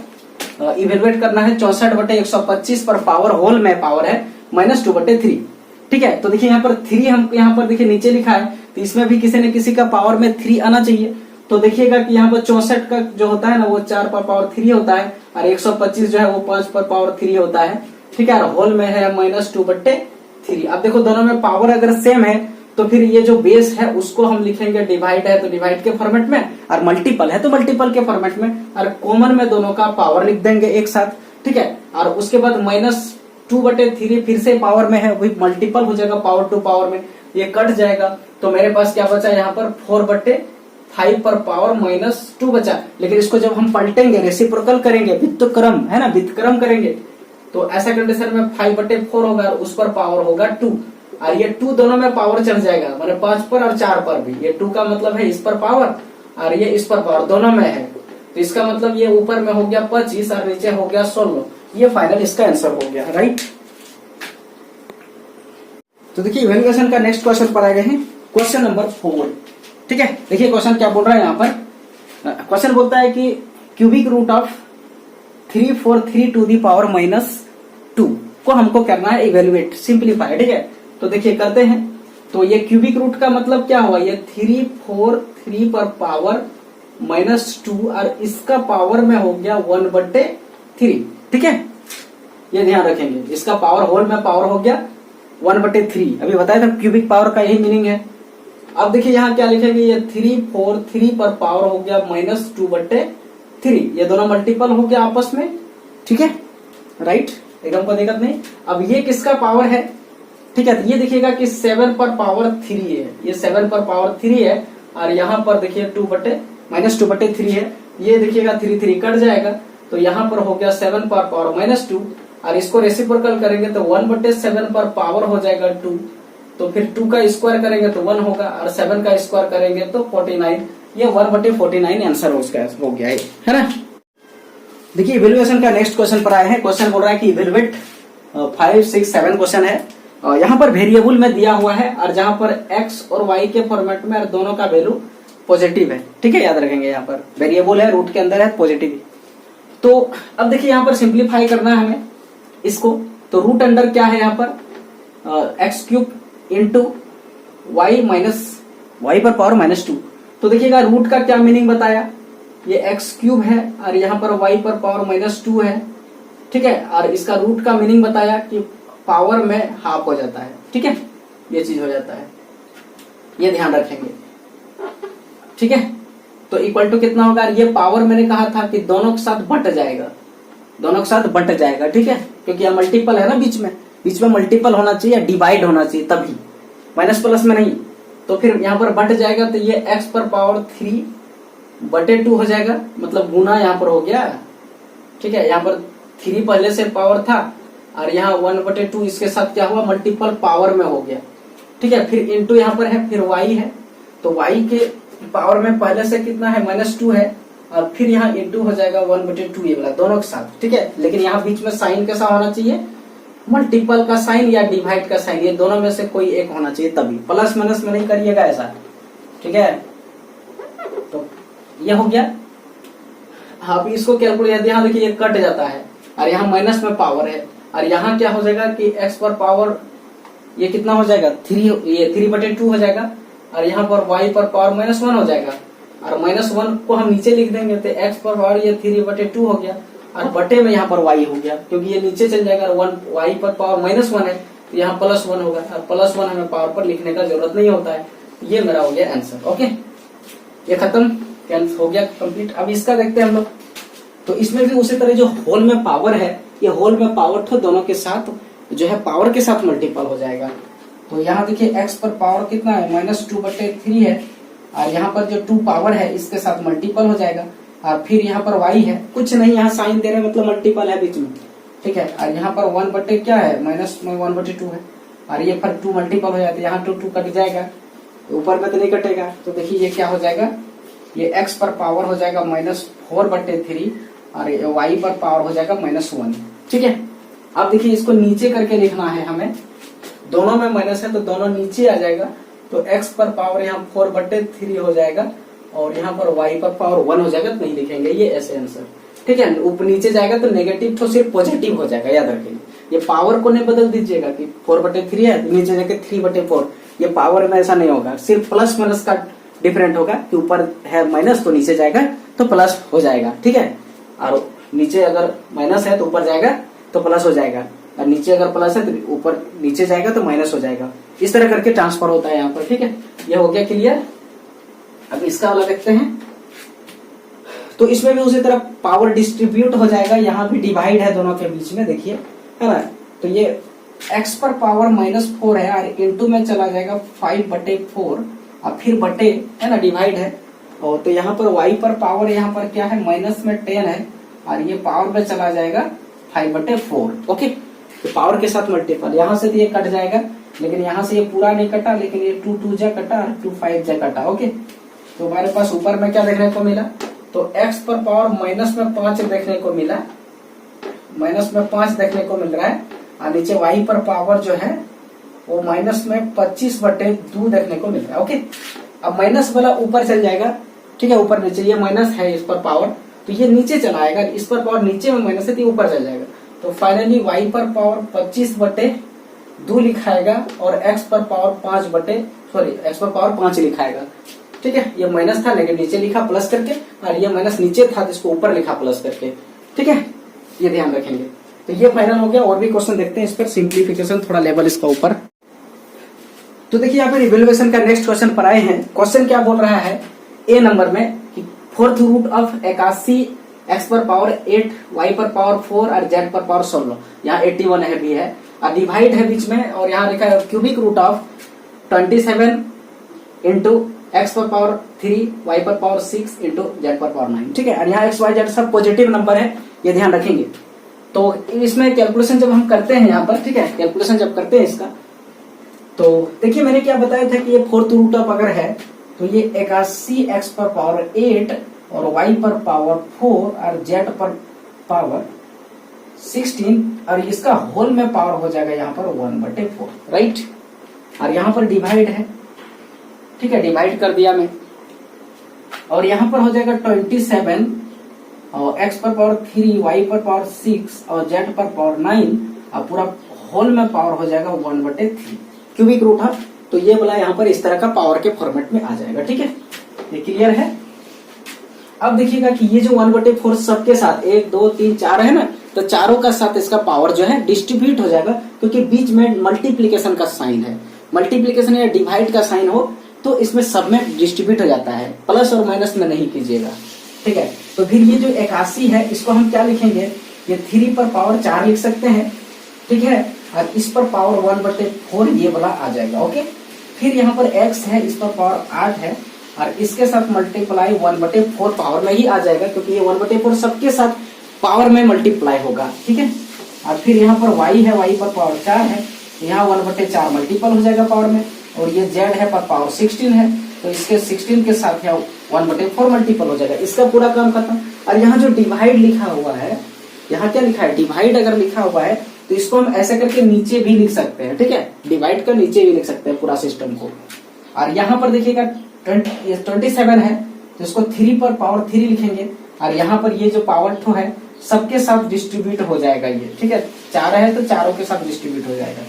इवेल्युएट करना है 64/125 पर पावर होल में पावर है -2/3। ठीक है, तो देखिए यहाँ पर 3 हम यहाँ पर देखिए नीचे लिखा है, तो इसमें भी किसी न किसी का पावर में 3 आना चाहिए। तो देखिएगा कि यहाँ पर 64 का जो होता है ना वो 4 पर पावर 3 होता है, और 125 जो है वो 5 पर पावर 3 होता है। ठीक है, और होल में है -2/3। अब देखो दोनों में पावर अगर सेम है तो फिर ये जो बेस है उसको हम लिखेंगे, डिवाइड है तो डिवाइड के फॉर्मेट में, और मल्टीपल है तो मल्टीपल के फॉर्मेट में, और कॉमन में दोनों का पावर लिख देंगे एक साथ। ठीक है, और उसके बाद -2/3 फिर से पावर में है, वही मल्टीपल हो जाएगा पावर 2 पावर में, ये कट जाएगा, तो मेरे पास क्या बचा यहाँ पर 4/5 पर पावर -2 बचा। लेकिन इसको जब हम पलटेंगे, रेसिप्रोकल करेंगे, व्युत्क्रम है ना, व्युत्क्रम करेंगे, तो ऐसा कंडीशन में 5/4 होगा, और उस पर पावर होगा 2, और ये 2 दोनों में पावर चढ़ जाएगा, मतलब 5 पर और 4 पर भी। ये 2 का मतलब है इस पर पावर, और ये इस पर पावर दोनों में है, तो इसका मतलब ये ऊपर में हो गया 25 और नीचे हो गया 16। ये फाइनल इसका आंसर हो गया, राइट। तो देखिए इवैल्यूएशन का नेक्स्ट क्वेश्चन पर आ गए हैं, क्वेश्चन नंबर 4। ठीक है, देखिए क्वेश्चन क्या बोल रहा है यहाँ पर, क्वेश्चन बोलता है कि cubic root of 343 to the power -2 को हमको करना है इवेल्युएट, सिंप्लीफाई। ठीक है, तो देखिए करते हैं। तो ये क्यूबिक रूट का मतलब क्या हुआ, ये 343 पर पावर -2, और इसका पावर में हो गया 1/3। ठीक है, ये ध्यान रखेंगे, इसका पावर होल में पावर हो गया 1/3। अभी बताया था क्यूबिक पावर का यही मीनिंग है। अब देखिए यहाँ क्या लिखेंगे, ये 343 पर पावर हो गया -2/3, ये दोनों मल्टीपल हो गया आपस में। ठीक है, राइट, एकदम कोई दिक्कत नहीं। अब ये किसका पावर है, ठीक है, तो ये देखिएगा कि 7 पर पावर 3 है, ये 7 पर पावर 3 है, और यहाँ पर देखिए -2/3 है, ये देखिएगा 3 कट जाएगा, तो यहाँ पर हो गया 7 पर पावर -2, और इसको रेसिप्रोकल करेंगे तो 1/7 पर पावर हो जाएगा 2, तो फिर 2 का स्क्वायर करेंगे तो 1 होगा, और 7 का स्क्वायर करेंगे तो 49, ये 1/49 आंसर उसका हो गया है ना। देखिए इवैल्यूएशन का नेक्स्ट क्वेश्चन पर आए हैं, क्वेश्चन बोल रहा है कि इवैल्यूएट 5 6 7 क्वेश्चन है, यहाँ पर वेरिएबल में दिया हुआ है और जहां पर एक्स और वाई के फॉर्मेट में दोनों का वैल्यू पॉजिटिव है। ठीक है, याद रखेंगे यहाँ पर वेरिएबल है, रूट के अंदर है पॉजिटिव। तो अब देखिए यहाँ पर सिंप्लीफाई करना है हमें इसको। तो रूट अंडर क्या है यहाँ पर X cube into Y minus Y पर पावर -2। तो देखिएगा रूट का क्या मीनिंग बताया, ये एक्स क्यूब है और यहाँ पर वाई पर पावर -2 है। ठीक है, और इसका रूट का मीनिंग बताया कि पावर में हाफ हो जाता है। ठीक है, ये चीज हो जाता है, ये ध्यान रखेंगे। ठीक है, तो इक्वल टू कितना होगा, ये पावर मैंने कहा था कि दोनों के साथ बट जाएगा, दोनों के साथ बट जाएगा। ठीक है, क्योंकि यह मल्टीपल है ना, बीच में मल्टीपल होना चाहिए, डिवाइड होना चाहिए, तभी माइनस प्लस में नहीं। तो फिर यहाँ पर बट जाएगा, तो ये x पर पावर 3/2 हो जाएगा, मतलब गुना यहाँ पर हो गया। ठीक है, यहाँ पर 3 पहले से पावर था और यहाँ 1/2 इसके साथ क्या हुआ, मल्टीपल पावर में हो गया। ठीक है, फिर इंटू यहाँ पर है, फिर y है, तो y के पावर में पहले से कितना है -2 है, और फिर यहाँ इंटू हो जाएगा 1/2 ये वाला दोनों के साथ। ठीक है, लेकिन यहाँ बीच में साइन कैसा होना चाहिए, मल्टीपल का साइन या डिवाइड का साइन, ये दोनों में से कोई एक होना चाहिए, तभी प्लस माइनस में नहीं करिएगा ऐसा। ठीक है, तो ये हो गया। अब इसको कैलकुलेट, यहाँ देखिए ये कट जाता है और यहाँ माइनस में पावर है, और यहाँ क्या हो जाएगा कि x पर पावर ये कितना हो जाएगा 3, ये 3/2 हो जाएगा, और यहाँ पर y पर पावर -1 हो जाएगा, और -1 को हम नीचे लिख देंगे, तो x पर पावर ये 3/2 हो गया, और बटे में यहाँ पर y हो गया, क्योंकि ये नीचे चल जाएगा, y पर पावर -1 है, तो यहाँ +1 होगा, और +1 हमें पावर पर लिखने का जरूरत नहीं होता है। ये मेरा हो गया आंसर। ओके, ये खत्म, कैंसिल हो गया कंप्लीट। अब इसका देखते हैं हम लोग। तो इसमें भी उसी तरह जो होल में पावर है, ये होल में पावर तो दोनों के साथ जो है पावर के साथ मल्टीपल हो जाएगा। तो यहाँ देखिए x पर पावर कितना है, -2/3 है, और यहाँ पर जो 2 पावर है इसके साथ मल्टीपल हो जाएगा, और फिर यहाँ पर y है, कुछ नहीं यहाँ साइन दे रहे मतलब मल्टीपल है बीच में। ठीक है, और यहाँ पर 1 क्या है, -1/2 है, और ये पर 2 मल्टीपल हो जाता है, यहाँ 2 कट जाएगा, तो ऊपर में तो नहीं कटेगा। तो देखिए ये क्या हो जाएगा, ये x पर पावर हो जाएगा -4/3, और y पर पावर हो जाएगा -1। ठीक है, अब देखिए इसको नीचे करके लिखना है हमें, दोनों में माइनस है तो दोनों नीचे आ जाएगा, तो x पर पावर यहाँ 4/3 हो जाएगा, और यहाँ पर y पर पावर 1 हो जाएगा, तो नहीं लिखेंगे, ये ऐसे आंसर। ठीक है, ऊपर नीचे जाएगा तो नेगेटिव तो सिर्फ पॉजिटिव हो जाएगा, याद रखिए। ये पावर को नहीं बदल दीजिएगा कि 4/3 है तो नीचे जाके 3/4, ये पावर में ऐसा नहीं होगा, सिर्फ प्लस माइनस का डिफरेंट होगा कि ऊपर है माइनस तो नीचे जाएगा तो प्लस हो जाएगा। ठीक है, और नीचे अगर माइनस है तो ऊपर जाएगा तो प्लस हो जाएगा, और नीचे अगर प्लस है तो ऊपर नीचे जाएगा तो माइनस हो जाएगा। इस तरह करके ट्रांसफर होता है यहाँ पर। ठीक है, ये हो गया क्लियर। अब इसका वाला देखते हैं। तो इसमें भी उसी तरह पावर डिस्ट्रीब्यूट हो जाएगा, यहाँ भी डिवाइड है दोनों के बीच में, देखिए है ना। तो ये x पर पावर -4 है, और इंटू में चला जाएगा 5/4, और फिर बटे है ना, डिवाइड है। और तो यहाँ पर y पर पावर यहाँ पर क्या है, -10 है, और ये पावर में चला जाएगा 5/4। ओके, तो पावर के साथ मल्टीपल, यहाँ से तो ये कट जाएगा, लेकिन यहाँ से ये पूरा नहीं कटा, लेकिन ये 2 जा कटा और 2 5 जा कटा। ओके, तो हमारे पास ऊपर में क्या देखने को मिला, तो x पर पावर -5 देखने को मिला, -5 देखने को मिल रहा है, और नीचे y पर पावर जो है वो -25/2 देखने को मिल रहा है। ओके, अब माइनस वाला ऊपर चल जाएगा। ठीक है, ऊपर नीचे, ये माइनस है इस पर पावर, तो ये नीचे चला आएगा, इस पर पावर नीचे में माइनस है तो ऊपर चल जाएगा। तो फाइनली y पर पावर 25/2 लिखाएगा, और x पर पावर x पर पावर 5 लिखाएगा। ठीक है, ये माइनस था लेकिन नीचे लिखा प्लस करके, और ये माइनस नीचे था तो इसको ऊपर लिखा प्लस करके। ठीक है, ये ध्यान रखेंगे। तो ये फाइनल हो गया। और भी क्वेश्चन देखते हैं इस पर, सिंप्लीफिकेशन थोड़ा लेवल इसका ऊपर। तो देखिए यहाँ पर इवेल्युएशन का नेक्स्ट क्वेश्चन पर आए हैं। क्वेश्चन क्या बोल रहा है ए नंबर में कि 4th रूट ऑफ 81 x पर पावर 8, y पर पावर 4 और z पर पावर 16, यहाँ 81 है भी है, और डिवाइड है बीच में, और यहाँ लिखा है cubic root of 27 into x पर पावर 3, y पर पावर 6 इंटू z पर पावर 9। ठीक है, और यहाँ x y z सब पॉजिटिव नंबर है, ये ध्यान रखेंगे। तो इसमें कैलकुलेशन जब हम करते हैं यहाँ पर, ठीक है, कैलकुलेशन जब करते हैं इसका, तो देखिए मैंने क्या बताया था कि ये 4th रूट ऑफ अगर है तो ये 81 x पर पावर 8 और y पर पावर 4 और z पर पावर 16 और इसका होल में पावर हो जाएगा यहाँ पर 1/4, राइट। और यहाँ पर डिवाइड है, ठीक है, डिवाइड कर दिया मैं। और यहाँ पर हो जाएगा 27 और x पर पावर 3, y पर पावर 6 और z पर पावर 9 और पूरा होल में पावर हो जाएगा 1/3 क्यूबिक रूट है। तो ये वाला यहाँ पर इस तरह का पावर के फॉर्मेट में आ जाएगा, ठीक है, ये क्लियर है। अब देखिएगा कि ये जो 1/4 सबके साथ 1 2 3 4 है ना, तो चारों का साथ इसका पावर जो है डिस्ट्रीब्यूट हो जाएगा, क्योंकि बीच में मल्टीप्लीकेशन का साइन है। मल्टीप्लीकेशन या डिवाइड का साइन हो तो इसमें सब में डिस्ट्रीब्यूट हो जाता है, प्लस और माइनस में नहीं कीजिएगा, ठीक है। तो फिर ये जो 81 है इसको हम क्या लिखेंगे, ये 3 पर पावर 4 लिख सकते हैं, ठीक है, और इस पर पावर 1/4 ये वाला आ जाएगा, ओके। फिर यहाँ पर x है, इस पर पावर 8 है और इसके साथ मल्टीप्लाई 1/4 पावर में ही आ जाएगा, क्योंकि ये 1/4 सबके साथ पावर में मल्टीप्लाई होगा, ठीक है। और फिर यहाँ पर y है, y पर पावर 4 है, यहाँ 1/4 मल्टीपल हो जाएगा पावर में। और ये z है पर पावर 16 है, तो इसके 16 के साथ यहाँ 1/4 मल्टीपल हो जाएगा, इसका पूरा काम खत्म। और यहाँ जो डिवाइड लिखा हुआ है, यहाँ क्या लिखा है, डिवाइड अगर लिखा हुआ है तो इसको हम ऐसे करके नीचे भी लिख सकते हैं, ठीक है, डिवाइड कर नीचे भी लिख सकते हैं पूरा सिस्टम को। और यहाँ पर देखिएगा 27 है, तो इसको 3 पर पावर 3 लिखेंगे और यहाँ पर ये जो पावर 2 है सबके साथ डिस्ट्रीब्यूट हो जाएगा ये, ठीक है, 4 है तो चारों के साथ डिस्ट्रीब्यूट हो जाएगा।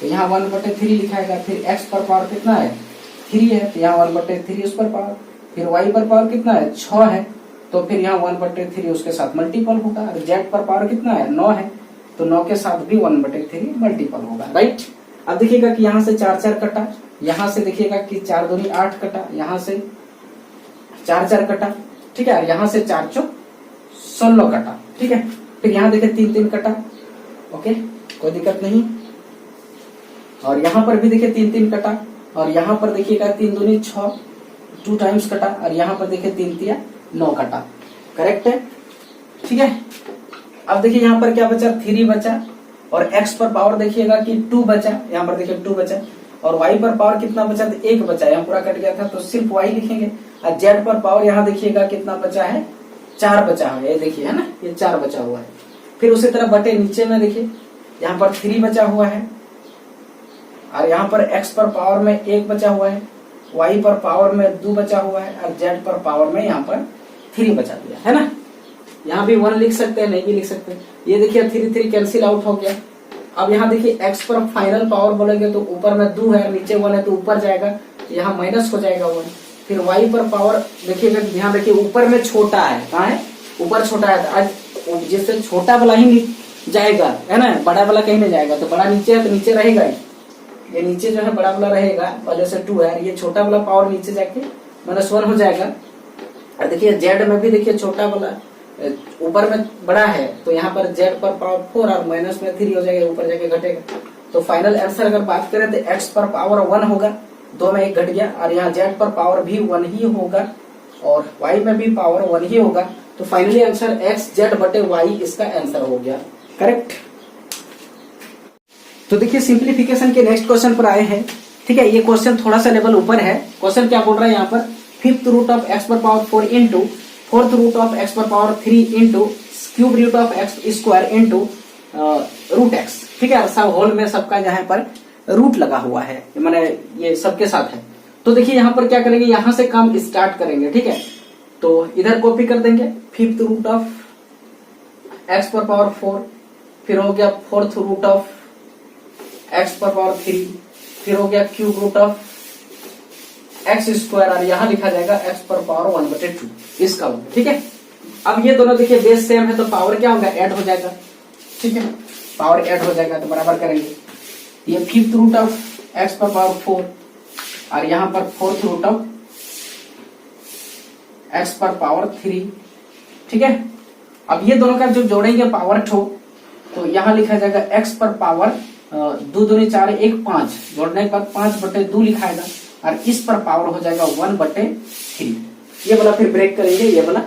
तो यहाँ 1/3 लिखाएगा। फिर x पर पावर कितना है, 3 है, तो यहाँ 1/3 उस पर पावर। फिर y पर पावर कितना है, 6 है, तो फिर यहाँ 1/3 उसके साथ मल्टीपल होगा। और z पर पावर कितना है, 9 है, तो 9 के साथ भी 1/3 मल्टीपल होगा, राइट। अब देखिएगा कि यहाँ से 4 कटा, यहाँ से देखिएगा कि 4 दूनी 8 कटा, यहाँ से 4 कटा, ठीक है, और यहाँ से 4 चौक 16 कटा, ठीक है। फिर यहाँ देखिए 3 कटा, ओके, कोई दिक्कत नहीं। और यहाँ पर भी देखिए 3 कटा, और यहाँ पर देखिएगा 3 दूनी 6, 2 टाइम्स कटा, और यहाँ पर देखिए 3 तिया 9 कटा, करेक्ट है, ठीक है। अब देखिए यहाँ पर क्या बचा, 3 बचा, और x पर पावर देखिएगा कि 2 बचा, यहाँ पर देखिए 2 बचा, और y पर पावर कितना बचा, तो 1 बचा, यहाँ पूरा कट गया था तो सिर्फ y लिखेंगे। और z पर पावर यहाँ देखिएगा कितना बचा है, 4 बचा है, ये देखिए है ना, ये 4 बचा हुआ है। फिर उसी तरह बटे नीचे में देखिए यहाँ पर 3 बचा हुआ है, और यहाँ पर x पर पावर में 1 बचा हुआ है, y पर पावर में 2 बचा हुआ है, और z पर पावर में यहाँ पर 3 बचा दिया है ना। यहाँ भी 1 लिख सकते हैं, नहीं भी लिख सकते। ये देखिए 3 कैंसिल आउट हो गया। अब यहाँ देखिए x पर फाइनल पावर बोलेंगे तो ऊपर में 2 है, नीचे 1 है, तो ऊपर जाएगा, यहाँ माइनस हो जाएगा 1। फिर y पर पावर देखिएगा, यहाँ देखिए ऊपर में छोटा है, कहाँ है, ऊपर छोटा है, तो आज जिससे छोटा वाला ही जाएगा, है ना, बड़ा वाला कहीं नहीं जाएगा। तो बड़ा नीचे है तो नीचे रहेगा ही, ये नीचे जो है बड़ा वाला रहेगा, पहले से 2 है, ये छोटा वाला पावर नीचे जाके -1 हो जाएगा। और देखिए z में भी देखिए छोटा वाला ऊपर में बड़ा है, तो यहाँ पर z पर पावर 4 और माइनस में 3 हो जाएगा, ऊपर जाके घटेगा। तो फाइनल आंसर अगर बात करें तो x पर पावर 1 होगा, 2 में 1 घट गया, और यहाँ z पर पावर भी 1 ही होगा, और y में भी पावर 1 ही होगा। तो फाइनली आंसर x z बटे y इसका आंसर हो गया, करेक्ट। तो देखिए सिंप्लीफिकेशन के नेक्स्ट क्वेश्चन पर आए हैं, ठीक है। ये क्वेश्चन थोड़ा सा लेवल ऊपर है। क्वेश्चन क्या बोल रहा है यहाँ पर, 5th रूट ऑफ x पर power 4 into 4th root of x पर power 3 into cube root of x square into root x, ठीक है। सब होल में सबका यहाँ पर रूट लगा हुआ है, माने ये सबके साथ है। तो देखिए यहाँ पर क्या करेंगे, यहाँ से काम स्टार्ट करेंगे, ठीक है। तो इधर कॉपी कर देंगे 5th रूट ऑफ x पर पावर 4, फिर हो गया 4th रूट ऑफ x पर पावर 3, फिर हो गया cube root of x square, और यहाँ लिखा जाएगा x पर पावर 1/2 इसका होगा, ठीक है। अब ये दोनों देखिए बेस सेम है, तो पावर क्या होगा, ऐड हो जाएगा, ठीक है, पावर ऐड हो जाएगा, तो बराबर करेंगे। ये 5th रूट ऑफ x पर पावर 4 और यहाँ पर 4th रूट ऑफ x पर पावर 3, ठीक है। अब ये दोनों का जो जोड़ेंगे पावर 2, तो यहाँ लिखा जाएगा x पर पावर 2 दूनी 4 1 5, जोड़ने के बाद 5/2 लिखाएगा, और इस पर पावर हो जाएगा 1/3। ये वाला फिर ब्रेक करेंगे, ये वाला,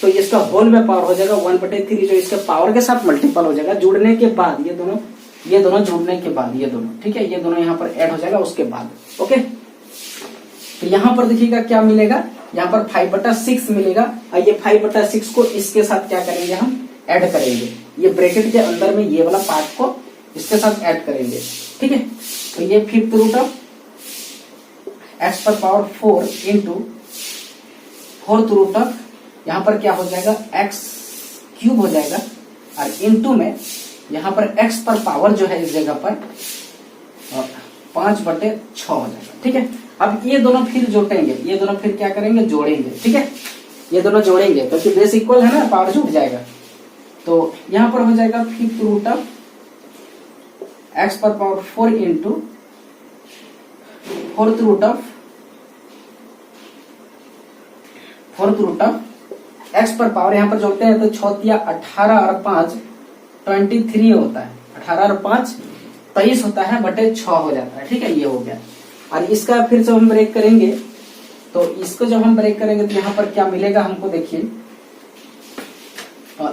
तो इसका होल में पावर हो जाएगा 1/3, जो इसके पावर के साथ मल्टीपल हो जाएगा जुड़ने के बाद, ये दोनों जुड़ने के बाद, ये दोनों, ठीक है, ये दोनों यहाँ पर ऐड हो जाएगा उसके बाद, ओके। तो यहाँ पर देखिएगा क्या मिलेगा, यहाँ पर 5/6 मिलेगा, और ये 5/6 को इसके साथ क्या करेंगे, हम ऐड करेंगे, ये ब्रैकेट के अंदर में ये वाला पार्ट को इसके साथ ऐड करेंगे, ठीक है। तो ये फिफ्थ रूट ऑफ एक्स पर power 4 into fourth root of, यहाँ पर क्या हो जाएगा एक्स क्यूब हो जाएगा, और इंटू में यहाँ पर एक्स पर पावर जो है इस जगह पर 5/6 हो जाएगा, ठीक है। अब ये दोनों फिर जोड़ेंगे, ये दोनों फिर क्या करेंगे, जोड़ेंगे, ठीक है। ये दोनों जोड़ेंगे क्योंकि बेस इक्वल है ना, पावर जुड़ जाएगा। तो यहाँ पर हो जाएगा फिफ्थ रूट ऑफ एक्स पर power 4 into fourth root of X पर पावर, यहाँ पर जोड़ते हैं तो 6 18 और 5 23 होता है, 18 और 5 23 होता है, बटे 6 हो जाता है, ठीक है। ये हो गया। और इसका फिर जब हम ब्रेक करेंगे, तो इसको जब हम ब्रेक करेंगे तो यहाँ पर क्या मिलेगा हमको, देखिए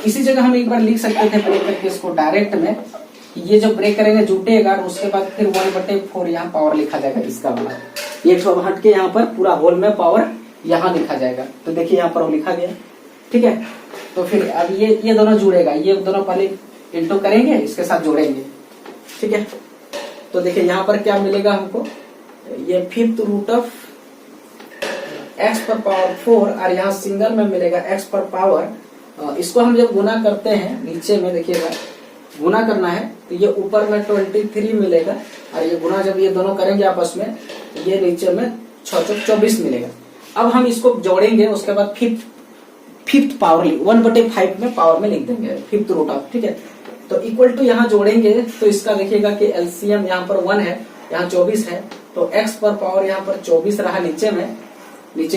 इसी जगह हम एक बार लिख सकते थे ब्रेक करके इसको डायरेक्ट में, ये जो ब्रेक करेंगे जुटेगा और उसके बाद फिर 1/4 यहाँ पावर लिखा जाएगा इसका वाला, ये सब हट के यहाँ पर पूरा होल में पावर यहाँ लिखा जाएगा। तो देखिए यहाँ पर लिखा गया, ठीक है। तो फिर अब ये दोनों जुड़ेगा, ये दोनों पहले इंटू करेंगे, इसके साथ जोड़ेंगे, ठीक है। तो देखिए यहाँ पर क्या मिलेगा हमको, ये फिफ्थ रूट ऑफ एक्स पर पावर 4 और यहाँ सिंगल में मिलेगा एक्स पर पावर, इसको हम जब गुना करते हैं नीचे में, देखिएगा गुना करना है तो ये ऊपर में 23 मिलेगा, और ये गुना जब ये दोनों करेंगे आपस में, ये नीचे में 6 24 मिलेगा। अब हम इसको जोड़ेंगे, उसके बाद फिफ्थ पावर 1/5 में पावर में लिख देंगे फिफ्थ रूट ऑफ, ठीक है। तो इक्वल टू यहाँ जोड़ेंगे तो इसका देखिएगा कि एलसीएम यहाँ पर 1 है, यहाँ 24 है, तो एक्स पर पावर यहाँ पर 24 रहा नीचे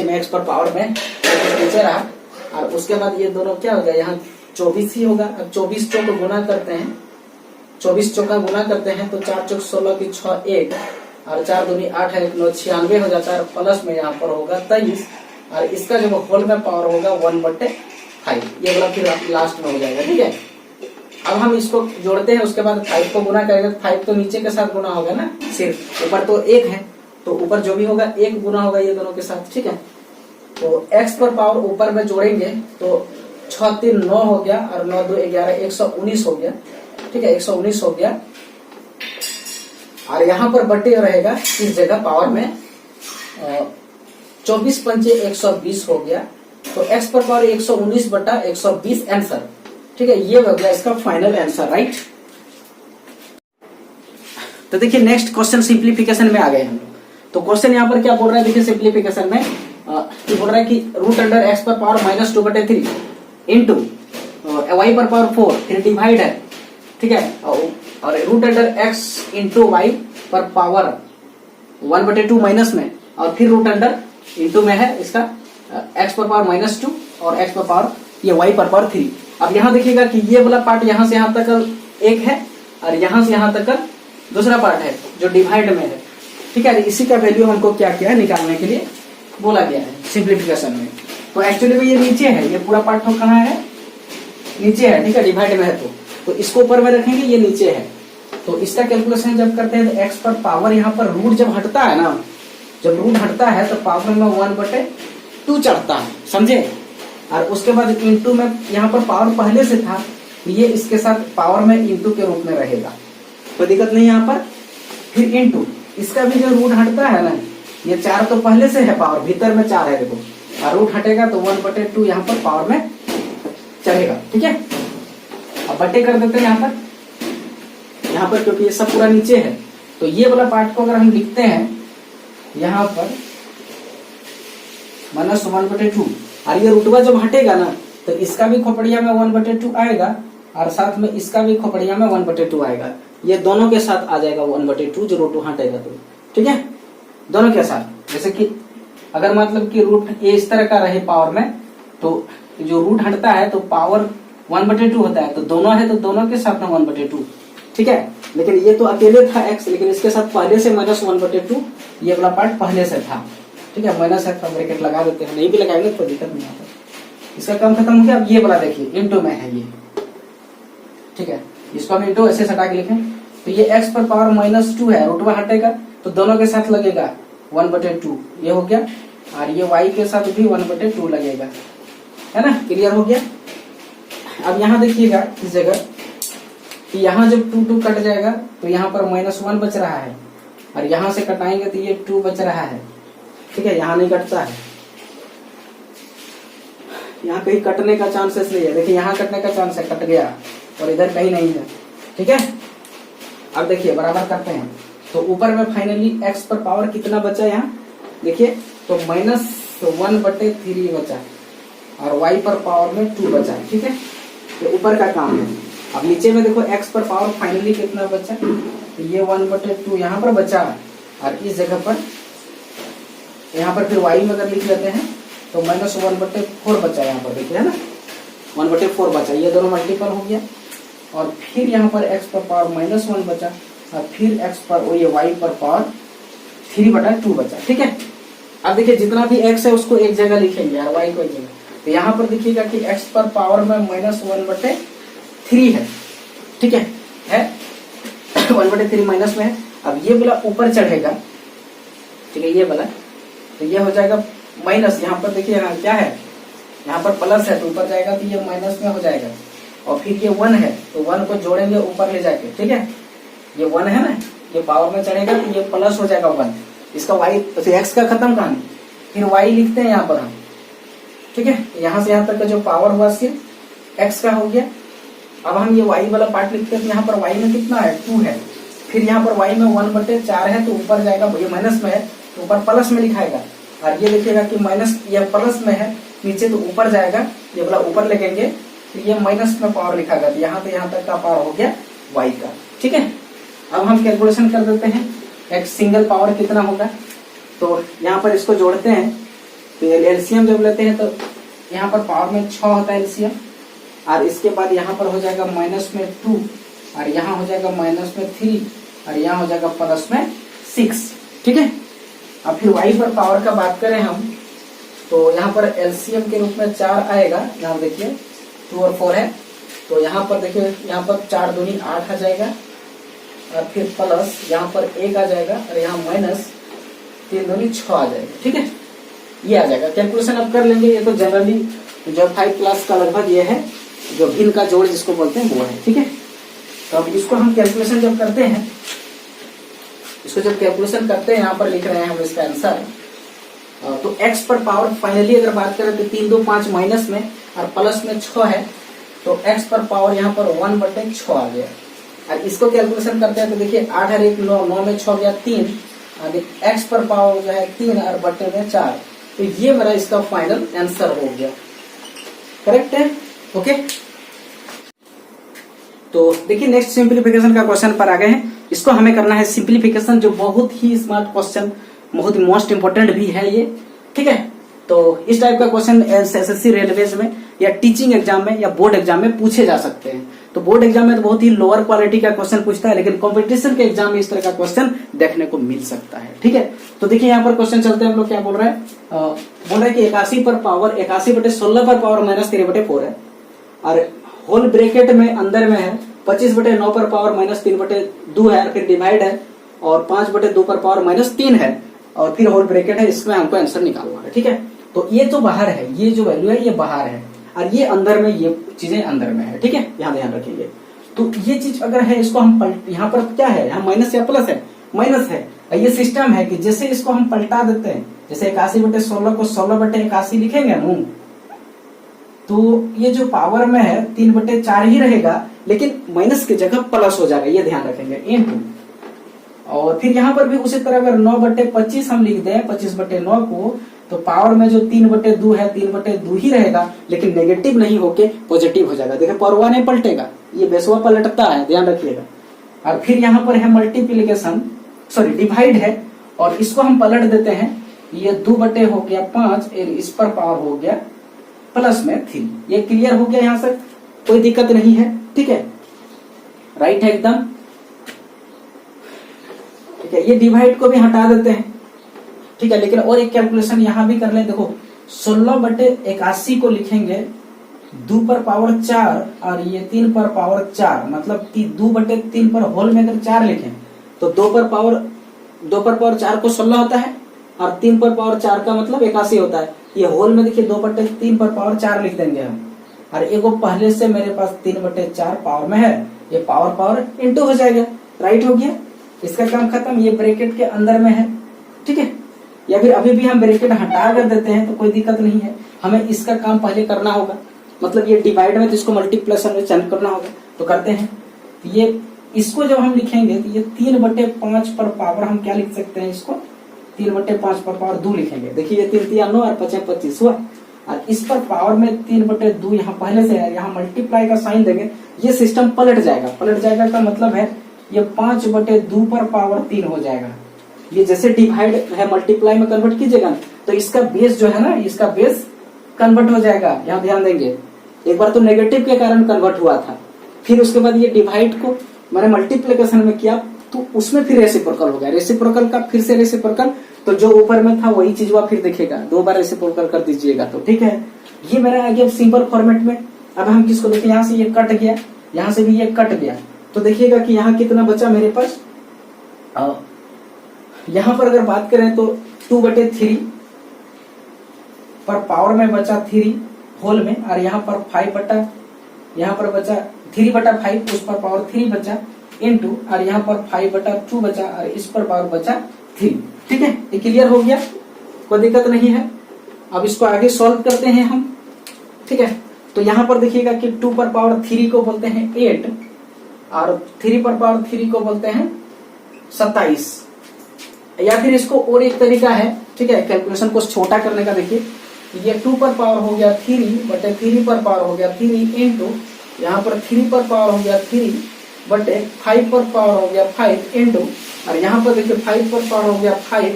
में एक्स पर पावर में नीचे रहा, और उसके बाद ये दोनों क्या हो गया, यहाँ 24 ही होगा। अब 24 चौक गुना करते हैं, 24 चौका गुना करते हैं तो 4 चौक 16 की 6 1 और 4 दूनी 8 है, 9 96 हो जाता है, प्लस में यहाँ पर होगा 23, और इसका जब होल में पावर होगा 1/5, ये वाला फिर लास्ट में हो जाएगा, ठीक है। अब हम इसको जोड़ते हैं, उसके बाद 5 को गुना करेंगे, 5 तो नीचे के साथ गुना होगा ना, सिर्फ ऊपर तो 1 है, तो ऊपर जो भी होगा 1 गुना होगा ये दोनों के साथ, ठीक है। तो x पर पावर ऊपर में जोड़ेंगे तो 6 3 9 हो गया, और 9 2 11 119 हो गया, ठीक है, 119 हो गया। और यहाँ पर बटे रहेगा इस जगह पावर में 24 पंचे 120 हो गया, तो x पर पावर 119/120 आंसर, ठीक है। ये हो गया इसका फाइनल आंसर, राइट। तो देखिए नेक्स्ट क्वेश्चन सिंप्लीफिकेशन में आ गए हम। तो क्वेश्चन यहाँ पर क्या बोल रहा है, देखिए सिंप्लीफिकेशन में बोल रहा है कि रूट अंडर एक्स पर पावर -2/3 इंटू वाई पर पावर 4 फिर डिवाइड है, ठीक है, और root under X into Y पर पावर 1/2 माइनस में, और फिर रूट अंडर इंटू में है इसका एक्स पर पावर -2 और एक्स पर पावर ये वाई पर पावर 3। अब यहाँ देखिएगा कि ये वाला पार्ट यहाँ से यहाँ तक एक है, और यहाँ से यहाँ तक दूसरा पार्ट है जो डिवाइड में है, ठीक है। इसी का वैल्यू हमको क्या किया है निकालने के लिए बोला गया है सिंप्लीफिकेशन में। तो एक्चुअली में ये नीचे है, ये पूरा पार्ट तो कहाँ है, नीचे है, ठीक है, डिवाइड में है, तो इसको ऊपर में रखेंगे, ये नीचे है। तो इसका कैलकुलेशन जब करते हैं तो एक्स पर पावर यहाँ पर रूट जब हटता है ना, जब रूट हटता है तो पावर में 1/2 चढ़ता है, समझे। और उसके बाद इंटू में यहाँ पर पावर पहले से था, ये इसके साथ पावर में इंटू के रूप में रहेगा, कोई दिक्कत नहीं यहाँ पर। फिर इंटू इसका भी जो रूट हटता है ना, ये 4 तो पहले से है पावर, भीतर में 4 है देखो, और रूट हटेगा तो 1/2 यहाँ पर पावर में चढ़ेगा, ठीक है। अब बटे कर देते हैं यहाँ पर क्योंकि ये सब पूरा नीचे है, तो ये वाला पार्ट को अगर हम लिखते हैं यहाँ पर -1/2, और ये रूटवा जब हटेगा ना तो इसका भी खोपड़िया में 1/2 आएगा, और साथ में इसका भी खोपड़िया में 1/2 आएगा, ये दोनों के साथ आ जाएगा 1/2 जो रूट हटेगा, तो ठीक है, दोनों के साथ। जैसे कि अगर मतलब कि रूट ये इस तरह का रहे पावर में, तो जो रूट हटता है तो पावर 1/2 होता है, तो दोनों है तो दोनों के साथ में 1/2, ठीक है। लेकिन ये तो अकेले था x, लेकिन इसके साथ पहले से -1/2 ये वाला पार्ट पहले से था, ठीक है। माइनस है तो ब्रैकेट लगा देते हैं, नहीं भी लगाएंगे कोई दिक्कत नहीं आता, इसका काम खत्म हो गया। अब ये वाला देखिए इंटू में है ये, ठीक है, इसको हम इंटू ऐसे हटा के लिखें तो ये x पर पावर -2 है, रूटवा हटेगा तो दोनों के साथ लगेगा 1/2, ये हो गया, और ये y के साथ भी 1/2 लगेगा, है ना, क्लियर हो गया। अब यहाँ देखिएगा इस जगह कि यहाँ जब 2 2 कट जाएगा तो यहाँ पर -1 बच रहा है, और यहाँ से कटाएंगे तो ये 2 बच रहा है। ठीक है, यहाँ नहीं कटता है, यहाँ कहीं कटने का चांसेस नहीं है। देखिए यहाँ कटने का चांस है, कट गया, और इधर कहीं नहीं है। ठीक है, अब देखिए बराबर करते हैं। तो ऊपर में फाइनली x पर पावर कितना बचा यहाँ देखिए, तो -1/3 बचा, और y पर पावर में 2 बचा। ठीक है, तो ऊपर का काम है। अब नीचे में देखो x पर पावर फाइनली कितना बचा, तो ये 1/2 यहाँ पर बचा, और इस जगह पर यहाँ पर फिर y में अगर लिख लेते हैं तो -1/4 बचा यहाँ पर, देखिए है ना, 1/4 बचा, ये दोनों मल्टीपल हो गया। और फिर यहाँ पर x पर पावर -1 बचा, और फिर x पर वो ये y पर पावर 3/2 बचा। ठीक है, अब देखिए जितना भी x है उसको एक जगह लिखेंगे और y को एक जगह। तो यहाँ पर देखिएगा कि x पर पावर में -1/3 है। ठीक है 1/3 माइनस में है। अब ये वाला ऊपर चढ़ेगा, ठीक है, ये वाला, तो ये हो जाएगा माइनस। यहाँ पर देखिए यहाँ क्या है, यहाँ पर प्लस है तो ऊपर जाएगा तो ये माइनस में हो जाएगा। और फिर ये 1 है तो 1 को जोड़ेंगे ऊपर ले जाके। ठीक है, ये 1 है ना, ये पावर में चढ़ेगा तो ये प्लस हो जाएगा 1। इसका y तो x का खत्म कहानी, फिर y लिखते हैं यहाँ पर हम। ठीक है, यहाँ से यहाँ तक का जो पावर हुआ सिर्फ x का हो गया। अब हम ये y वाला पार्ट लिखते हैं, तो यहाँ पर y में कितना है 2 है, फिर यहाँ पर y में 1/4 है तो ऊपर जाएगा, ये माइनस में है तो ऊपर प्लस में लिखाएगा। और ये देखिएगा कि माइनस, ये प्लस में है नीचे तो ऊपर जाएगा, ये वाला ऊपर लिखेंगे तो ये माइनस में पावर लिखाएगा। तो यहाँ से यहाँ तक का पावर हो गया y का। ठीक है, अब हम कैलकुलेशन कर देते हैं एक सिंगल पावर कितना होगा। तो यहाँ पर इसको जोड़ते हैं, तो एलसीएम जब लेते हैं तो यहाँ पर पावर में 6 होता है एलसीएम, और इसके बाद यहाँ पर हो जाएगा -2, और यहाँ हो जाएगा -3, और यहाँ हो जाएगा +6। ठीक है, अब फिर y पर पावर का बात करें हम, तो यहाँ पर एलसीएम के रूप में 4 आएगा। यहाँ देखिए 2 और 4 है, तो यहाँ पर देखिए यहाँ पर 4 दूनी 8 आ जाएगा, और फिर प्लस यहाँ पर 1 आ जाएगा, और यहाँ माइनस 3 दूनी 6 आ जाएगा। ठीक है, ये आ जाएगा। कैलकुलेशन अब कर लेंगे, ये तो जनरली जो 5 क्लास का लगभग ये है, जो भिन्न का जोड़ जिसको बोलते हैं वो है। ठीक है, तो अब इसको हम कैलकुलेशन जब करते हैं, इसको जब कैलकुलेशन करते हैं, यहाँ पर लिख रहे हैं हम इसका आंसर। तो x पर पावर फाइनली अगर बात करें तो 3 2 5 माइनस में और प्लस में 6 है, तो x पर पावर यहाँ पर 1/6 आ गया। और इसको कैलकुलेशन करते हैं तो देखिए 8 और 1 9, 9 में 6 गया 3, और x पर पावर जो है 3 और बटे में 4। तो ये मेरा इसका फाइनल आंसर हो गया। करेक्ट है, ओके। तो देखिए नेक्स्ट सिंप्लीफिकेशन का क्वेश्चन पर आ गए हैं। इसको हमें करना है सिंप्लीफिकेशन, जो बहुत ही स्मार्ट क्वेश्चन, बहुत ही मोस्ट इंपोर्टेंट भी है ये। ठीक है, तो इस टाइप का क्वेश्चन एसएससी रेलवेज में या टीचिंग एग्जाम में या बोर्ड एग्जाम में पूछे जा सकते हैं। तो बोर्ड एग्जाम में तो बहुत ही लोअर क्वालिटी का क्वेश्चन पूछता है, लेकिन कंपटीशन के एग्जाम में इस तरह का क्वेश्चन देखने को मिल सकता है। ठीक है, तो देखिए यहाँ पर क्वेश्चन चलते हैं हम लोग, क्या बोल रहे हैं, बोल रहे हैं कि 81 पर पावर 81/16 पर पावर -3/4 है, और होल ब्रैकेट में अंदर में है 25/9 पर पावर -3/2 है, और फिर डिवाइड है, और 5/2 पर पावर -3 है, और फिर होल ब्रैकेट है। इसमें हमको आंसर निकालना है। ठीक है, तो ये तो बाहर है, ये जो वैल्यू है ये बाहर है, और ये अंदर में, ये चीजें अंदर में है। ठीक है, यहाँ ध्यान रखेंगे। तो ये चीज अगर है, इसको हम यहाँ पर क्या है, यहाँ माइनस या प्लस है, माइनस है। ये सिस्टम है कि जैसे इसको हम पलटा देते हैं, जैसे 81/16 को 16/81 लिखेंगे हम, तो ये जो पावर में है 3/4 ही रहेगा, लेकिन माइनस की जगह प्लस हो जाएगा, ये ध्यान रखेंगे, इनटू। और फिर यहाँ पर भी उसी तरह अगर 9/25 हम लिख दें 25/9 को, तो पावर में जो 3/2 है 3/2 ही रहेगा, लेकिन नेगेटिव नहीं होके पॉजिटिव हो जाएगा। देखिए परवा नहीं पलटेगा, ये बेसवा पलटता है, ध्यान रखिएगा। और फिर यहाँ पर है मल्टीप्लीकेशन, सॉरी डिवाइड है, और इसको हम पलट देते हैं, ये 2 हो गया 5, इस पर पावर हो गया प्लस में 3। ये क्लियर हो गया, यहाँ से कोई दिक्कत नहीं है। ठीक है, राइट है एकदम। ठीक है, ये डिवाइड को भी हटा देते हैं। ठीक है, लेकिन और एक कैलकुलेशन यहाँ भी कर ले। देखो 16/81 को लिखेंगे 2 पर पावर 4, और ये 3 पर पावर 4, मतलब 2/3 पर होल में अगर 4 लिखें तो 2 पर पावर 4 को 16 होता है, और 3 पर पावर 4 का मतलब 81 होता है। ये होल में देखिए 2/3 पर पावर 4 लिख देंगे हम, और एगो पहले से मेरे पास 3/4 पावर में है, ये पावर इनटू हो जाएगा, राइट हो गया, इसका काम खत्म। ये ब्रैकेट के अंदर में है, ठीक है, या फिर अभी भी हम ब्रैकेट हटा कर देते हैं तो कोई दिक्कत नहीं है, हमें इसका काम पहले करना होगा, मतलब ये डिवाइड में तो इसको मल्टीप्लिकेशन में चेंज करना होगा, तो करते हैं। तो ये इसको जब हम लिखेंगे तो ये 3/5 पर पावर हम क्या लिख सकते हैं, इसको 3/5 पर पावर 2 लिखेंगे। देखिए ये 3 3 9 और 5 25 हुआ, और इस पर पावर में 3/2 यहाँ पहले से है, यहाँ मल्टीप्लाई का साइन देंगे, ये सिस्टम पलट जाएगा का मतलब है ये 5/2 पर पावर 3 हो जाएगा। ये जैसे डिवाइड है मल्टीप्लाई में कन्वर्ट कीजिएगा तो इसका बेस जो है ना, इसका बेस कन्वर्ट हो जाएगा। यहाँ ध्यान देंगे, एक बार तो नेगेटिव के कारण कन्वर्ट हुआ था, फिर उसके बाद ये डिवाइड को मैंने मल्टीप्लिकेशन में किया तो उसमें फिर रेसिप्रोकल हो गया, रेसिप्रोकल का फिर से रेसिप्रोकल, तो जो ऊपर में था वही चीज वह फिर दिखेगा, 2 बार रेसिप्रोकल कर दीजिएगा तो ठीक है। ये मेरा आ गया सिंपल फॉर्मेट में। अब हम किसको देखें, यहाँ से ये कट गया, यहाँ से भी ये कट गया, तो देखिएगा कि यहाँ कितना बचा मेरे पास। यहाँ पर अगर बात करें तो 2/3 पर पावर में बचा 3 होल में, और यहाँ पर 5 यहाँ पर बचा 3/5, उस पर पावर 3 बचा इनटू, और यहाँ पर 5/2 बचा, और इस पर पावर बचा 3। ठीक है, ये क्लियर हो गया, कोई दिक्कत नहीं है। अब इसको आगे सॉल्व करते हैं हम, ठीक है। तो यहाँ पर देखिएगा कि 2 पर पावर 3 को बोलते हैं 8, और 3 पर पावर 3 को बोलते हैं 27, या फिर इसको और एक तरीका है, ठीक है, कैलकुलेशन को छोटा करने का। देखिए ये 2 पर पावर हो गया 3/3 पर पावर हो गया 3 इंटू, यहाँ पर 3 पर पावर हो गया 3/5 पर पावर हो गया 5 इंटू, और यहाँ पर देखिए 5 पर पावर हो गया 5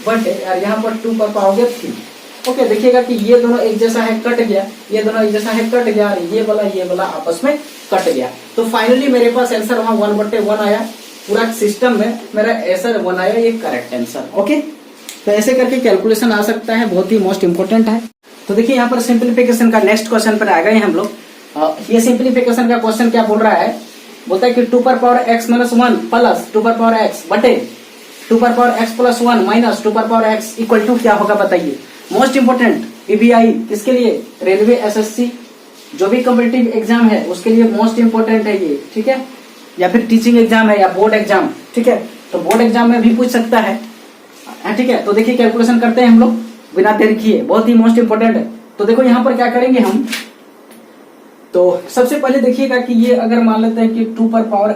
और यहाँ पर 2 पर पावर हो गया 3। ओके, देखिएगा कि ये दोनों एक जैसा है, कट गया, ये दोनों एक जैसा है, कट गया, और ये वाला आपस में कट गया। तो फाइनली मेरे पास आंसर वहां 1/1 आया, पूरा सिस्टम में मेरा आंसर 1 आया, ये करेक्ट आंसर। ओके, तो ऐसे करके कैलकुलेशन आ सकता है, बहुत ही मोस्ट इंपोर्टेंट है। तो देखिए यहाँ पर सिंप्लीफिकेशन का नेक्स्ट क्वेश्चन पर आ गए हम लोग। ये सिंप्लीफिकेशन का क्वेश्चन क्या बोल रहा है, बोलता है कि 2 पर पावर x - 1 प्लस 2 पर पावर x बटे 2 पर पावर x + 1 माइनस 2 पर पावर x इक्वल टू क्या होगा बताइए। मोस्ट इंपोर्टेंट पीबीआई, किसके लिए, रेलवे, एसएससी, जो भी कॉम्पिटिटिव एग्जाम है उसके लिए मोस्ट इंपोर्टेंट है ये, ठीक है, या फिर टीचिंग एग्जाम है या बोर्ड एग्जाम, ठीक है, तो बोर्ड एग्जाम में भी पूछ सकता है, ठीक है। तो देखिए कैलकुलेशन करते हैं हम लोग बिना देरी किए, बहुत ही मोस्ट इंपोर्टेंट है। तो देखो यहाँ पर क्या करेंगे हम, तो सबसे पहले देखिएगा कि ये अगर मान लेते हैं कि 2 पर पावर,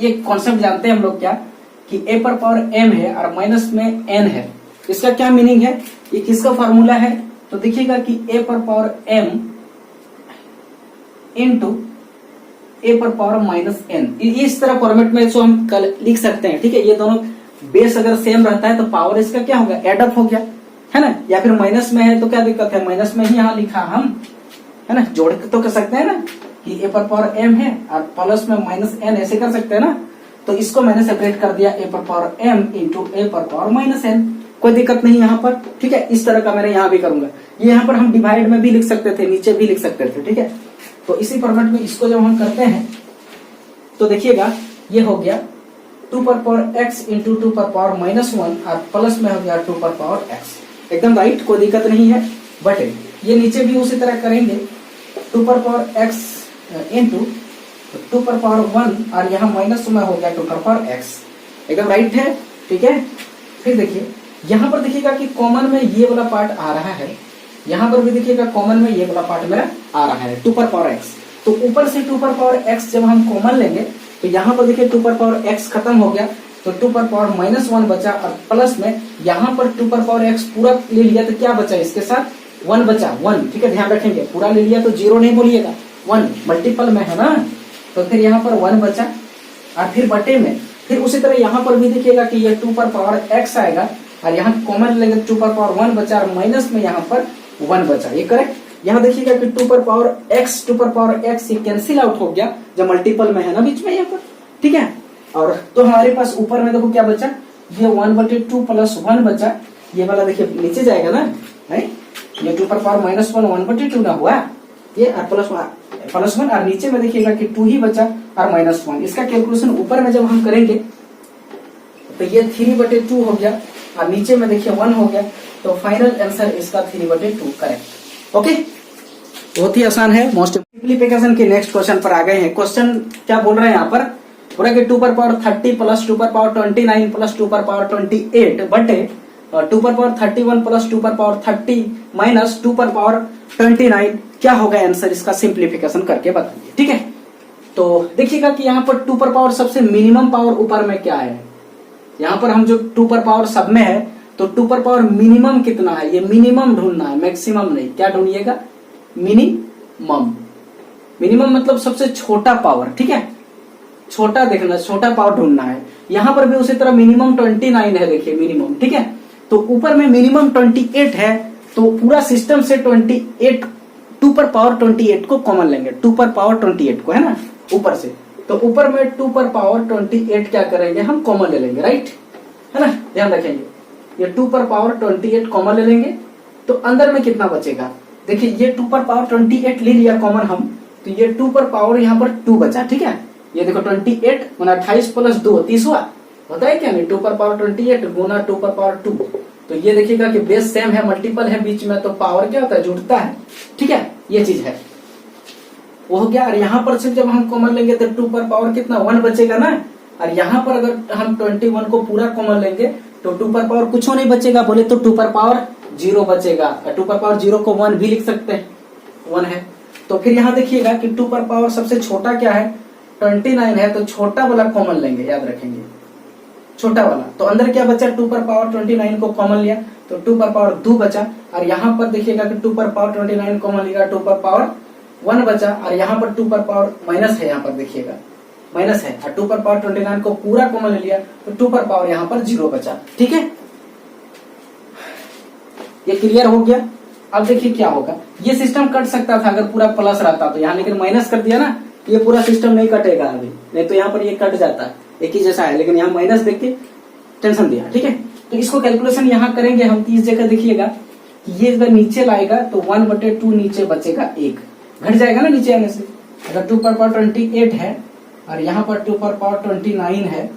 ये कॉन्सेप्ट जानते हैं हम लोग क्या, कि a पर पावर m है और माइनस में n है, इसका क्या मीनिंग है, ये किसका फॉर्मूला है, तो देखिएगा कि a पर पावर m इंटू a पर पावर -n, इस तरह फॉर्मेट में इसको हम कल लिख सकते हैं, ठीक है। ये दोनों बेस अगर सेम रहता है तो पावर इसका क्या होगा, एडअप हो गया, है ना, या फिर माइनस में है तो क्या दिक्कत है, माइनस में ही यहाँ लिखा हम, है ना, जोड़ तो कर सकते हैं ना, कि a पर पावर m है और प्लस में -n, ऐसे कर सकते हैं ना। तो इसको मैंने सेपरेट कर दिया, a पर पावर m इंटू a पर पावर -n, कोई दिक्कत नहीं यहाँ पर, ठीक है। इस तरह का मैंने यहाँ भी करूंगा, ये यहाँ पर हम डिवाइड में भी लिख सकते थे, नीचे भी लिख सकते थे, ठीक है। तो इसी फॉर्मेट में इसको जब हम करते हैं तो देखिएगा ये हो गया 2 पर पावर x इंटू 2 पर पावर -1 और प्लस में हो गया 2 पर पावर x, एकदम राइट, कोई दिक्कत नहीं है। बट ये नीचे भी उसी तरह करेंगे, 2 पर पावर x इंटू 2 पर पावर 1 और यहाँ माइनस में हो गया 2 पर पावर x, एकदम राइट है, ठीक है। फिर देखिए यहाँ पर देखिएगा कि कॉमन में ये वाला पार्ट आ रहा है, यहाँ पर भी देखिएगा कॉमन में ये वाला पार्ट मेरा आ रहा है 2 पर पावर x, तो ऊपर से 2 पर पावर x जब हम कॉमन लेंगे तो यहाँ पर देखिए 2 पर पावर x खत्म हो गया, तो 2 पर पावर -1 बचा, और प्लस में यहाँ पर 2 पर पावर x पूरा ले लिया तो क्या बचा, इसके साथ 1 बचा, 1, ठीक है, ध्यान रखेंगे, पूरा ले लिया तो 0 नहीं बोलिएगा, 1 मल्टीपल में है ना, तो फिर यहाँ पर 1 बचा, और फिर बटे में, फिर उसी तरह यहाँ पर भी देखिएगा कि ये 2 पर पावर x आएगा, और यहाँ कॉमन लेंगे 2 पर पावर 1 बचा, और माइनस में यहाँ पर 1 बचा, ये करेक्ट। यहाँ देखिएगा कि 2 पर पावर x ये कैंसिल आउट हो गया जब मल्टीपल में है ना बीच में यहाँ पर, ठीक है। और तो हमारे पास ऊपर में देखो क्या बचा, ये 1/2 प्लस 1 बचा, ये वाला देखिए नीचे जाएगा ना, है ये 2 पर पावर -1 1/2 ना हुआ, ये प्लस 1, और नीचे में देखिएगा कि 2 ही बचा और -1। इसका कैलकुलेशन ऊपर में जब हम करेंगे तो ये 3/2 हो गया, और नीचे में देखिए 1 हो गया, तो फाइनल आंसर इसका 3/2 करेक्ट। ओके, बहुत ही आसान है। मोस्ट सिंप्लीफिकेशन के नेक्स्ट क्वेश्चन पर आ गए हैं। क्वेश्चन क्या बोल रहे हैं यहाँ पर, बोला कि 2 पर पावर 30 प्लस 2 पर पावर 29 प्लस 2 पर पावर 28 बटे 2 पर पावर 31 प्लस 2 पर पावर 30 माइनस 2 पर पावर 29 क्या होगा आंसर, इसका सिंप्लीफिकेशन करके बताइए। ठीक है, तो देखिएगा कि यहाँ पर 2 पर पावर सबसे मिनिमम पावर ऊपर में क्या है, यहाँ पर हम जो 2 पर पावर सब में है तो 2 पर पावर मिनिमम कितना है, ये मिनिमम ढूंढना है, मैक्सिमम नहीं। क्या ढूंढिएगा, मिनिमम। मिनिमम मतलब सबसे छोटा पावर, ठीक है, छोटा देखना, छोटा पावर ढूंढना है। यहां पर भी उसी तरह मिनिमम 29 है, देखिए मिनिमम, ठीक है। तो ऊपर में मिनिमम 28 है, तो पूरा सिस्टम से 28 2 पर पावर 28 को कॉमन लेंगे, 2 पर पावर 28 को, है ना, ऊपर से। तो ऊपर में 2 पर पावर 28 क्या करेंगे, हम कॉमन ले लेंगे, राइट, है ना, ध्यान रखेंगे। ये 2 पर पावर 28 कॉमन ले लेंगे, तो अंदर में कितना बचेगा, देखिए ये 2 पर पावर 28 ले लिया कॉमन हम, तो ये 2 पर पावर यहाँ पर 2 बचा, ठीक है। ये देखो 28 गुना 28 प्लस 2 30 हुआ, होता है क्या नहीं, 2 पर पावर 28 गुना 2 पर पावर 2। तो ये देखिएगा कि बेस सेम है, मल्टीपल है बीच में, तो पावर क्या होता है, जुड़ता है, ठीक है, ये चीज है, वो हो गया। और यहाँ पर से जब हम कॉमन लेंगे तो 2 पर पावर कितना 1 बचेगा ना, और यहाँ पर अगर हम 21 को पूरा कॉमन लेंगे तो 2 पर पावर कुछ नहीं बचेगा, बोले तो 2 पर पावर 0 बचेगा। 2 पर पावर 0 को 1 भी लिख सकते हैं, 1 है। तो फिर यहाँ देखिएगा कि 2 पर पावर सबसे छोटा क्या है, 29 है, तो छोटा वाला कॉमन लेंगे, याद रखेंगे, छोटा वाला। तो अंदर क्या बचा, 2 पर पावर 29 को कॉमन लिया तो 2 पर पावर 2 बचा। और यहाँ पर देखिएगा कि 2 पर पावर 29 कॉमन लिया, 2 पर पावर 1 बचा। और यहाँ पर 2 पर पावर माइनस है, यहाँ पर देखिएगा माइनस है, और 2 पर पावर 29 को पूरा कॉमन ले लिया तो 2 पर पावर यहाँ पर 0 बचा, ठीक है। ये क्लियर हो गया। अब देखिए क्या होगा, ये सिस्टम कट सकता था अगर पूरा प्लस रहता तो यहाँ, लेकिन माइनस कर दिया ना, ये पूरा सिस्टम नहीं कटेगा अभी, नहीं तो यहाँ पर ये कट जाता, एक ही जैसा है, लेकिन यहाँ माइनस देख के टेंशन दिया, ठीक है। तो इसको कैलकुलेशन यहाँ करेंगे हम, इस जगह देखिएगा कि ये अगर नीचे लाएगा तो 1/2 नीचे बचेगा, 1 घट जाएगा ना नीचे आने से। अगर 2 पर पावर 28 है और यहाँ पर 2 पर पावर 29 है,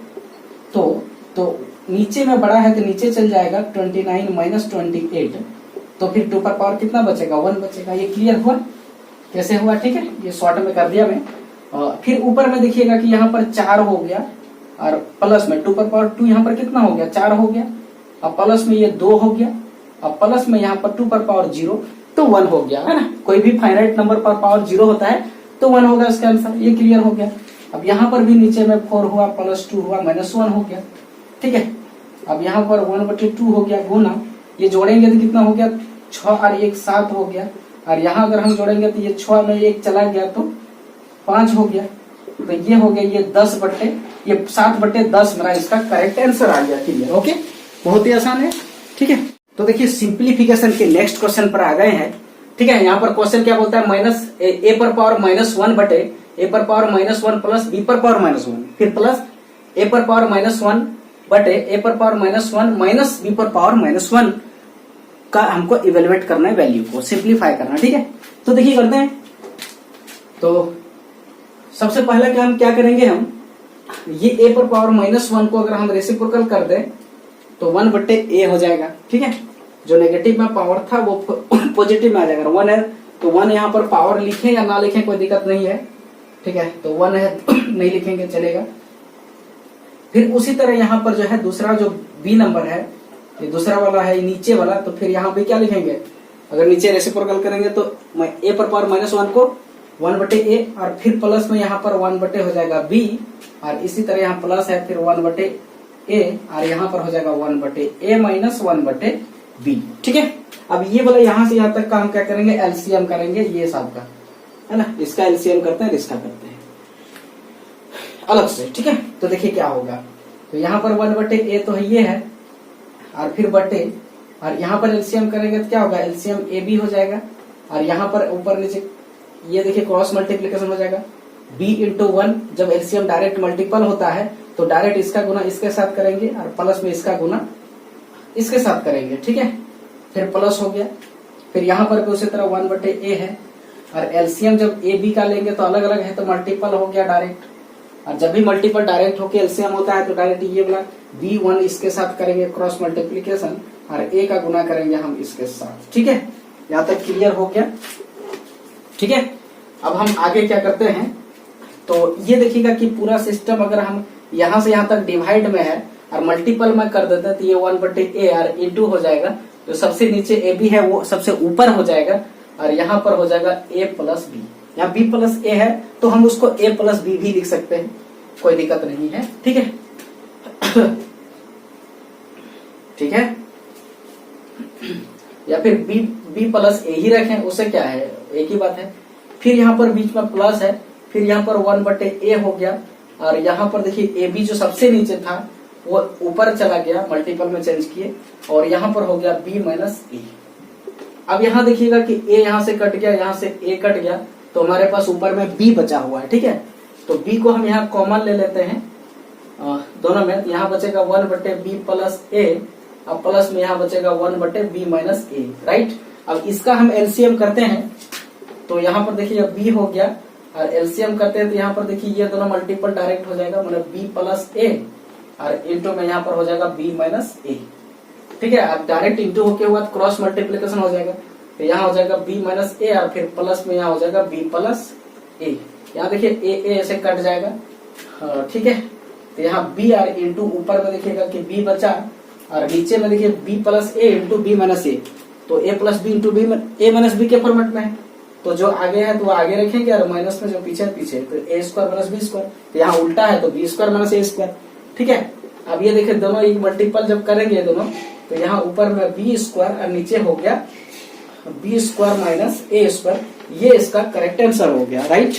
तो नीचे में बड़ा है तो नीचे चल जाएगा 29 माइनस 28, तो फिर 2 पर पावर कितना बचेगा, 1 बचेगा। ये क्लियर हुआ, कैसे हुआ, ठीक है, ये शॉर्ट में कर दिया मैं। फिर ऊपर में देखिएगा कि यहाँ पर 4 हो गया, और प्लस में 2 पर पावर 2 यहाँ पर कितना हो गया, 4 हो गया, अब प्लस में ये 2 हो गया, अब प्लस में यहाँ पर 2 पर पावर 0 तो 1 हो गया, है ना। कोई भी फाइनाइट नंबर पर पावर 0 होता है तो 1 होगा इसका आंसर, ये क्लियर हो गया। अब यहाँ पर भी नीचे में 4 हुआ, प्लस 2 हुआ, माइनस 1 हो गया, ठीक है। अब यहाँ पर 1/2 हो गया गुना, ये जोड़ेंगे तो कितना हो गया, 6 और 1 7 हो गया। और यहाँ अगर हम जोड़ेंगे तो ये 6 में 1 चला गया तो 5 हो गया, तो ये हो गया, ये 7/10 मेरा इसका करेक्ट आंसर आ गया, क्लियर, ओके, बहुत ही आसान है, ठीक है। तो देखिए सिंप्लीफिकेशन के नेक्स्ट क्वेश्चन पर आ गए हैं, ठीक है। यहाँ पर क्वेश्चन क्या बोलता है, माइनस ए पर पावर -1 बटे ए पर पावर -1 प्लस बी पर पावर -1, फिर प्लस ए पर पावर -1 बटे ए पर पावर -1 माइनस बी पर पावर -1 का हमको इवेलुएट करना है, वैल्यू को सिंप्लीफाई करना, ठीक है। तो देखिए करते हैं, तो सबसे पहले क्या हम क्या करेंगे, हम ये ए पर पावर -1 को अगर हम रेसिप्रोकल कर दें तो 1 बटे ए हो जाएगा, ठीक है। जो नेगेटिव में पावर था वो पॉजिटिव में आ जाएगा, 1 है तो 1 यहाँ पर पावर लिखें या ना लिखें कोई दिक्कत नहीं है, ठीक है। तो 1 है नहीं लिखेंगे चलेगा। फिर उसी तरह यहाँ पर जो है दूसरा जो बी नंबर है, ये दूसरा वाला है नीचे वाला, तो फिर यहाँ पे क्या लिखेंगे, अगर नीचे रेसिप्रोकल करेंगे तो ए पर पावर -1 को 1 बटे ए, और फिर प्लस में यहाँ पर 1 बटे हो जाएगा बी, और इसी तरह यहाँ प्लस है फिर 1 बटे ए, और यहाँ पर हो जाएगा 1 बटे ए माइनस 1 बटे बी, ठीक है। अब ये वाला यहाँ से यहाँ तक का हम क्या करेंगे, एलसीएम करेंगे, ये सब का, है ना, इसका एलसीएम करते हैं, इसका करते हैं अलग से, ठीक है। तो देखिए क्या होगा, तो यहाँ पर 1 बटे ए तो ये है, और फिर बटे, और यहाँ पर एलसीएम करेंगे तो क्या होगा, एलसीएम ए बी हो जाएगा, और यहाँ पर ऊपर नीचे ये देखिए क्रॉस मल्टीप्लीकेशन हो जाएगा, b इंटू 1, जब एलसीएम डायरेक्ट मल्टीपल होता है तो डायरेक्ट इसका गुना इसके साथ करेंगे, और प्लस में इसका गुना इसके साथ करेंगे, ठीक है। फिर प्लस हो गया, फिर यहाँ पर भी उसी तरह 1 बटे ए है, और एलसीएम जब ए बी का लेंगे तो अलग अलग है तो मल्टीपल हो गया डायरेक्ट, और जब भी मल्टीपल डायरेक्ट होके एलसीएम होता है तो डायरेक्ट ये वाला b1 इसके साथ करेंगे क्रॉस मल्टीप्लीकेशन, और a का गुना करेंगे हम इसके साथ, ठीक है। यहाँ तक क्लियर हो गया। ठीक है, अब हम आगे क्या करते हैं, तो ये देखिएगा कि पूरा सिस्टम अगर हम यहाँ से यहाँ तक डिवाइड में है और मल्टीपल में कर देते हैं तो ये 1/a और इंटू हो जाएगा, तो सबसे नीचे ए बी है वो सबसे ऊपर हो जाएगा और यहाँ पर हो जाएगा a प्लस बी। यहाँ b प्लस a है तो हम उसको a प्लस बी भी लिख सकते हैं, कोई दिक्कत नहीं है। ठीक है ठीक है, या फिर b प्लस a ही रखें, उससे क्या है, एक ही बात है। फिर यहाँ पर बीच में प्लस है, फिर यहाँ पर 1/a हो गया और यहाँ पर देखिए ए बी जो सबसे नीचे था वो ऊपर चला गया, मल्टीपल में चेंज किए और यहाँ पर हो गया b माइनस ए। अब यहाँ देखिएगा कि a यहाँ से कट गया, यहाँ से a कट गया, तो हमारे पास ऊपर में b बचा हुआ है। ठीक है, तो b को हम यहाँ कॉमन ले लेते हैं दोनों में, यहाँ बचेगा 1/b प्लस a, अब प्लस में यहाँ बचेगा 1/b माइनस a, राइट। अब इसका हम एलसीएम करते हैं तो यहाँ पर देखिए b हो गया और एलसीएम करते हैं तो यहाँ पर देखिए ये दोनों मल्टीपल डायरेक्ट हो जाएगा, मतलब b प्लस a और इंटू में यहाँ पर हो जाएगा b माइनस a। ठीक है, अब डायरेक्ट इंटू होके हुआ तो क्रॉस मल्टीप्लीकेशन हो जाएगा, तो यहाँ हो जाएगा b माइनस a और फिर प्लस में यहाँ हो जाएगा b प्लस a। यहाँ देखिए a ऐसे कट जाएगा, ठीक है, तो यहाँ b और इंटू ऊपर में देखिएगा कि b बचा और नीचे में देखिए b plus a into b minus a, तो a plus b into a minus b के फॉर्मेट में है, तो जो आगे है तो वो आगे रखेंगे और माइनस में जो पीछे है पीछे, तो a square minus b square, तो यहाँ उल्टा है तो b square minus a square. ठीक है, अब ये देखिए दोनों एक मल्टीपल जब करेंगे दोनों, तो यहाँ ऊपर में b स्क्वायर और नीचे हो गया b square minus a square, ये इसका करेक्ट आंसर हो गया, राइट।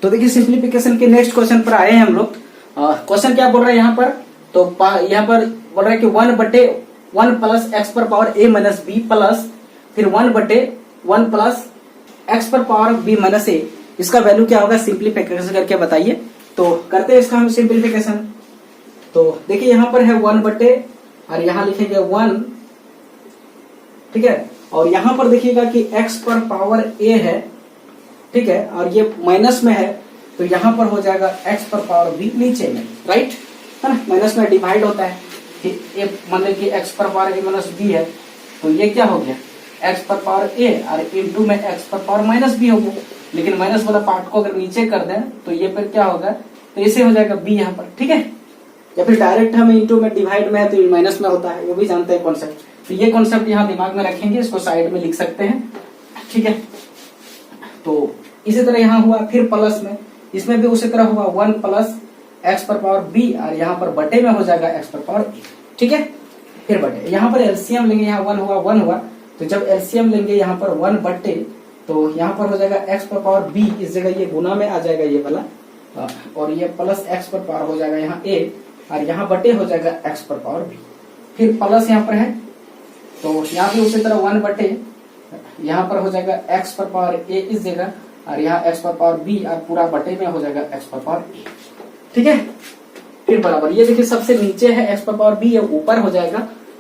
तो देखिए सिंप्लीफिकेशन के नेक्स्ट क्वेश्चन पर आए हैं हम लोग। क्वेश्चन क्या बोल रहा है यहाँ पर, तो यहाँ पर बोल रहा है कि 1/1 प्लस एक्स पर power a minus B plus फिर 1/1 प्लस एक्स पर पावर b माइनस a, इसका वैल्यू क्या होगा, सिंप्लीफिकेशन करके बताइए। तो करते हैं इसका हम सिंप्लीफिकेशन। तो देखिए यहाँ पर है 1/, और यहाँ लिखेंगे 1, ठीक है, और यहाँ पर देखिएगा कि x पर पावर a है, ठीक है, और ये माइनस में है तो यहाँ पर हो जाएगा x पर पावर b नीचे में, राइट, है ना, माइनस में डिवाइड होता है, मतलब कि x पर पावर a माइनस b है, तो ये क्या हो गया x पर पावर a और इंटू में x पर पावर माइनस b हो गया, लेकिन माइनस वाला पार्ट को अगर नीचे कर दें तो ये फिर क्या होगा, तो इसे हो जाएगा b यहाँ पर। ठीक है, या फिर डायरेक्ट हम इंटू में डिवाइड में है तो माइनस में होता है, वो भी जानते हैं कॉन्सेप्ट, तो ये कॉन्सेप्ट यहाँ दिमाग में रखेंगे, इसको साइड में लिख सकते हैं। ठीक है, तो इसी तरह यहाँ हुआ, फिर प्लस में, इसमें भी उसी तरह हुआ 1 प्लस एक्स पर पावर b और यहाँ पर बटे में हो जाएगा एक्स पर पावर a। ठीक है, फिर बटे, यहाँ पर एलसीएम लेंगे, यहाँ 1 हुआ, तो जब एलसीएम लेंगे यहाँ पर 1 बटे, तो यहाँ पर हो जाएगा एक्स पर पावर b, इस जगह ये गुना में आ जाएगा ये वाला, और ये प्लस एक्स पर पावर हो जाएगा यहाँ a और यहाँ बटे हो जाएगा एक्स पर पावर b। फिर प्लस यहाँ पर है तो यहाँ भी उसी तरह 1 बटे, यहाँ पर हो जाएगा एक्स पर पावर a इस जगह और यहाँ एक्स पर पावर b और पूरा बटे में हो जाएगा एक्स पर पावर a। ठीक है, फिर बराबर, ये देखिए सबसे नीचे है एक्स पर पावर b, ये ऊपर हो जाएगा,